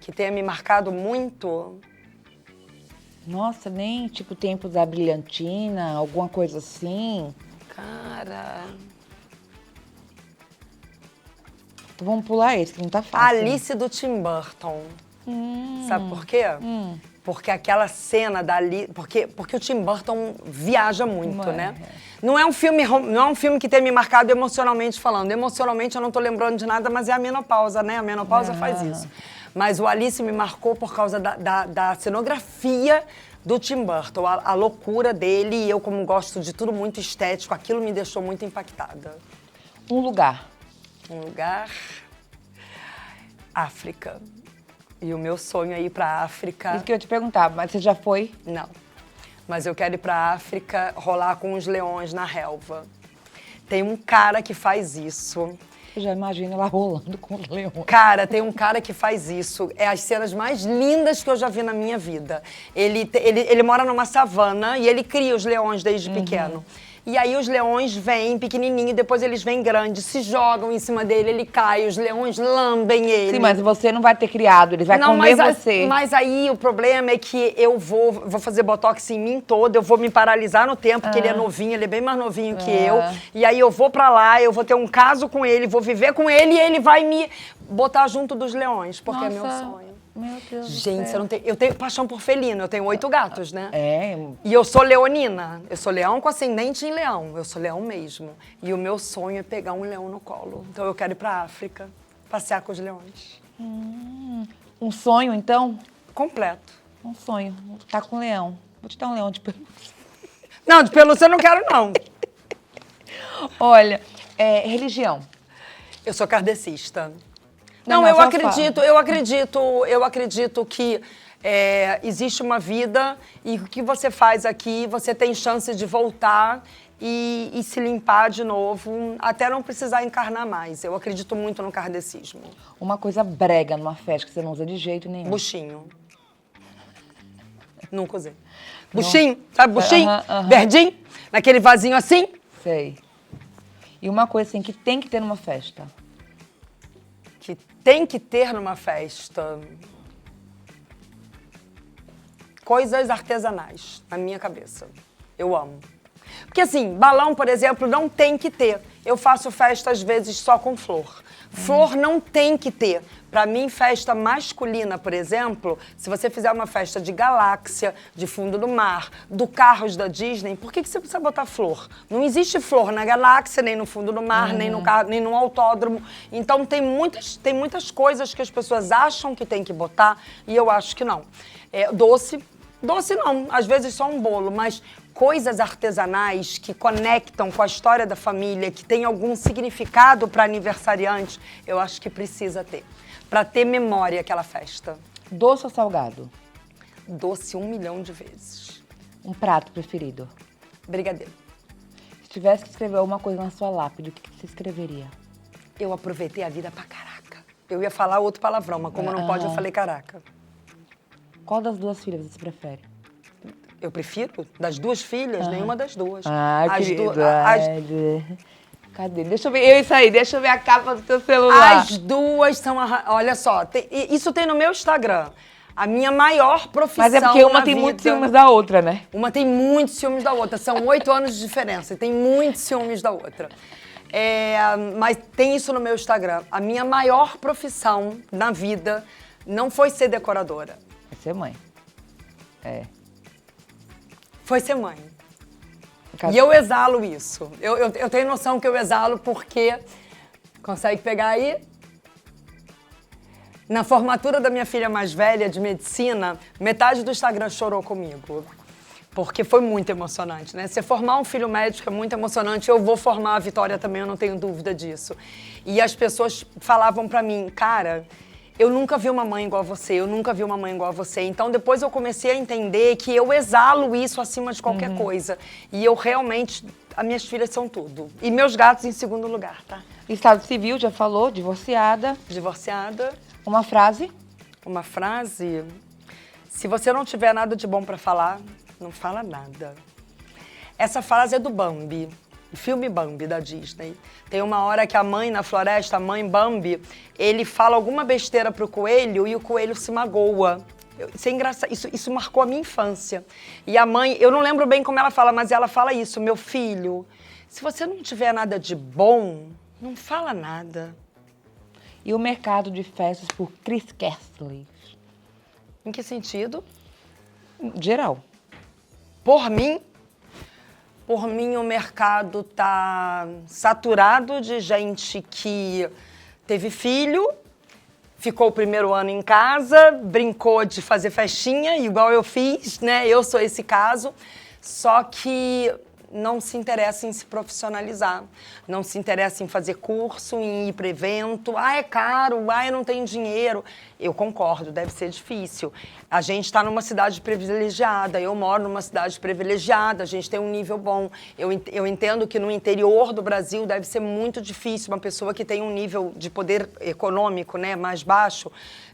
Que tenha me marcado muito. Nossa, nem tipo Tempo da Brilhantina, alguma coisa assim. Cara... Então vamos pular esse, que não tá fácil. Alice do Tim Burton. Sabe por quê? Porque aquela cena da Alice... Porque o Tim Burton viaja muito, né? Não é um filme que tenha me marcado emocionalmente falando. Emocionalmente eu não tô lembrando de nada, mas é a menopausa, né? A menopausa faz isso. Mas o Alice me marcou por causa da cenografia do Tim Burton. A loucura dele, e eu como gosto de tudo muito estético, aquilo me deixou muito impactada. Um lugar. Um lugar... África. E o meu sonho é ir pra África. Isso que eu ia te perguntar, mas você já foi? Não. Mas eu quero ir pra África, rolar com os leões na relva. Tem um cara que faz isso. Eu já imagino ela rolando com os leões. Cara, tem um cara que faz isso. É as cenas mais lindas que eu já vi na minha vida. Ele mora numa savana e ele cria os leões desde pequeno. E aí os leões vêm pequenininho e depois eles vêm grandes, se jogam em cima dele, ele cai, os leões lambem ele. Sim, mas você não vai ter criado, ele vai comer você. Mas aí o problema é que eu vou fazer botox em mim todo, eu vou me paralisar no tempo, porque ele é novinho, ele é bem mais novinho que eu. E aí eu vou pra lá, eu vou ter um caso com ele, vou viver com ele e ele vai me botar junto dos leões, porque é meu sonho. Meu Deus Gente, do céu. eu tenho paixão por felino, eu tenho 8 gatos, né? É. E eu sou leonina, eu sou leão com ascendente em leão, eu sou leão mesmo. E o meu sonho é pegar um leão no colo. Então eu quero ir pra África, passear com os leões. Um sonho, então? Completo. Um sonho. Tá com um leão. Vou te dar um leão de pelúcia. Não, de pelúcia eu não quero, não. Olha, religião. Eu sou kardecista. Não, Não, mas eu acredito que existe uma vida e o que você faz aqui, você tem chance de voltar e se limpar de novo, até não precisar encarnar mais. Eu acredito muito no kardecismo. Uma coisa brega numa festa que você não usa de jeito nenhum. Buchinho. Nunca usei. Buchinho, sabe buchinho? Aham. Verdinho? Naquele vasinho assim? Sei. E uma coisa assim que tem que ter numa festa. Que tem que ter numa festa. Coisas artesanais, na minha cabeça. Eu amo. Porque assim, balão, por exemplo, não tem que ter. Eu faço festa, às vezes, só com flor. Flor não tem que ter. Pra mim, festa masculina, por exemplo, se você fizer uma festa de galáxia, de fundo do mar, do carros da Disney, por que você precisa botar flor? Não existe flor na galáxia, nem no fundo do mar, nem no carro, nem no autódromo. Então, tem muitas coisas que as pessoas acham que tem que botar e eu acho que não. Doce não, às vezes só um bolo, mas coisas artesanais que conectam com a história da família, que tem algum significado para aniversariante, eu acho que precisa ter. Para ter memória aquela festa. Doce ou salgado? Doce 1 milhão de vezes. Um prato preferido? Brigadeiro. Se tivesse que escrever alguma coisa na sua lápide, o que você escreveria? Eu aproveitei a vida pra caraca. Eu ia falar outro palavrão, mas como não pode, eu falei caraca. Qual das duas filhas você prefere? Eu prefiro. Das 2 filhas, nenhuma das 2. Ah, As querido. du- as- Cadê? Deixa eu ver. Isso aí, deixa eu ver a capa do teu celular. As 2 são... Olha só, isso tem no meu Instagram. A minha maior profissão Mas é porque uma na tem vida, muitos ciúmes da outra, né? Uma tem muitos ciúmes da outra. São 8 anos de diferença e tem muitos ciúmes da outra. Mas tem isso no meu Instagram. A minha maior profissão na vida não foi ser decoradora. Vai ser mãe. Foi ser mãe. E eu exalo isso. Eu tenho noção que eu exalo porque... Consegue pegar aí? Na formatura da minha filha mais velha, de medicina, metade do Instagram chorou comigo. Porque foi muito emocionante, né? Você formar um filho médico é muito emocionante. Eu vou formar a Vitória também, eu não tenho dúvida disso. E as pessoas falavam pra mim, cara... Eu nunca vi uma mãe igual a você, eu nunca vi uma mãe igual a você. Então, depois eu comecei a entender que eu exalo isso acima de qualquer coisa. E eu realmente... As minhas filhas são tudo. E meus gatos em segundo lugar, tá? Estado civil, já falou, divorciada. Divorciada. Uma frase. Uma frase... Se você não tiver nada de bom pra falar, não fala nada. Essa frase é do Bambi. O filme Bambi, da Disney. Tem uma hora que a mãe na floresta, a mãe Bambi, ele fala alguma besteira pro coelho e o coelho se magoa. Isso é engraçado, isso marcou a minha infância. E a mãe, eu não lembro bem como ela fala, mas ela fala isso, meu filho, se você não tiver nada de bom, não fala nada. E o mercado de festas por Chris Kessler. Em que sentido? Geral. Por mim, o mercado tá saturado de gente que teve filho, ficou o primeiro ano em casa, brincou de fazer festinha, igual eu fiz, né? Eu sou esse caso, só que não se interessa em se profissionalizar, não se interessa em fazer curso, em ir para evento. Ah, é caro, eu não tenho dinheiro. Eu concordo, deve ser difícil. A gente está numa cidade privilegiada, eu moro numa cidade privilegiada, a gente tem um nível bom. Eu entendo que no interior do Brasil deve ser muito difícil uma pessoa que tem um nível de poder econômico, né, mais baixo,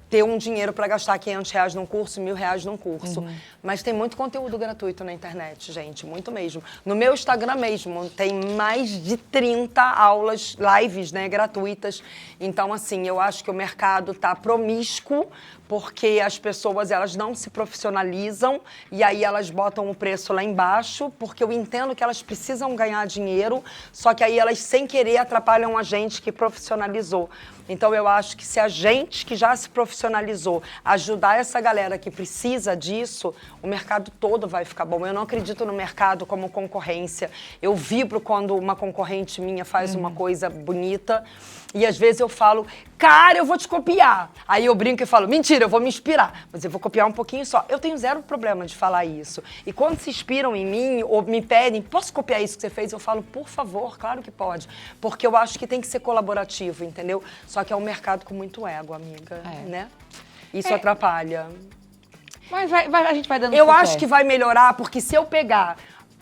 ter um dinheiro para gastar R$500 num curso, R$1.000 num curso. Mas tem muito conteúdo gratuito na internet, gente, muito mesmo. No meu Instagram mesmo, tem mais de 30 aulas, lives, né, gratuitas. Então, assim, eu acho que o mercado tá promíscuo, porque as pessoas, elas não se profissionalizam e aí elas botam o preço lá embaixo, porque eu entendo que elas precisam ganhar dinheiro, só que aí elas, sem querer, atrapalham a gente que profissionalizou. Então, eu acho que se a gente que já se profissionalizou ajudar essa galera que precisa disso, o mercado todo vai ficar bom. Eu não acredito no mercado como concorrência. Eu vibro quando uma concorrente minha faz uma coisa bonita e às vezes eu falo, cara, eu vou te copiar. Aí eu brinco e falo, mentira, eu vou me inspirar, mas eu vou copiar um pouquinho só. Eu tenho zero problema de falar isso. E quando se inspiram em mim ou me pedem, posso copiar isso que você fez? Eu falo, por favor, claro que pode. Porque eu acho que tem que ser colaborativo, entendeu? Só que é um mercado com muito ego, amiga, né? Isso atrapalha. Mas a gente vai dando Eu sucesso. acho que vai melhorar, porque se eu pegar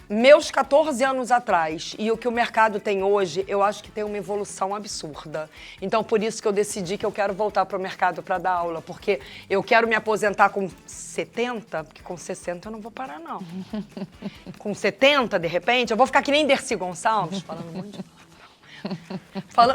meus 14 anos atrás e o que o mercado tem hoje, eu acho que tem uma evolução absurda. Então, por isso que eu decidi que eu quero voltar para o mercado para dar aula, porque eu quero me aposentar com 70, porque com 60 eu não vou parar, não. Com 70, de repente, eu vou ficar que nem Dercy Gonçalves, falando um monte de...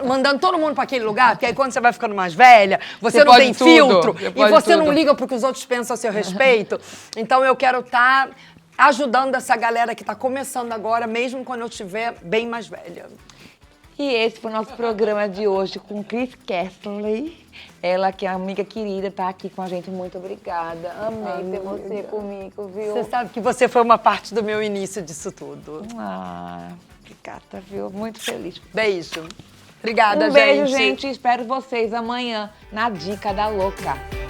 mandando todo mundo para aquele lugar, porque aí quando você vai ficando mais velha, você não tem filtro e você não liga pro que os outros pensam a seu respeito. Então eu quero estar ajudando essa galera que está começando agora, mesmo quando eu estiver bem mais velha. E esse foi o nosso programa de hoje com Chris Kessler. Ela, que é uma amiga querida, tá aqui com a gente. Muito obrigada. Amei ter você comigo, viu? Você sabe que você foi uma parte do meu início disso tudo. Ah, obrigada, viu? Muito feliz. Beijo. Obrigada, Um beijo, gente. Espero vocês amanhã na Dica da Louca.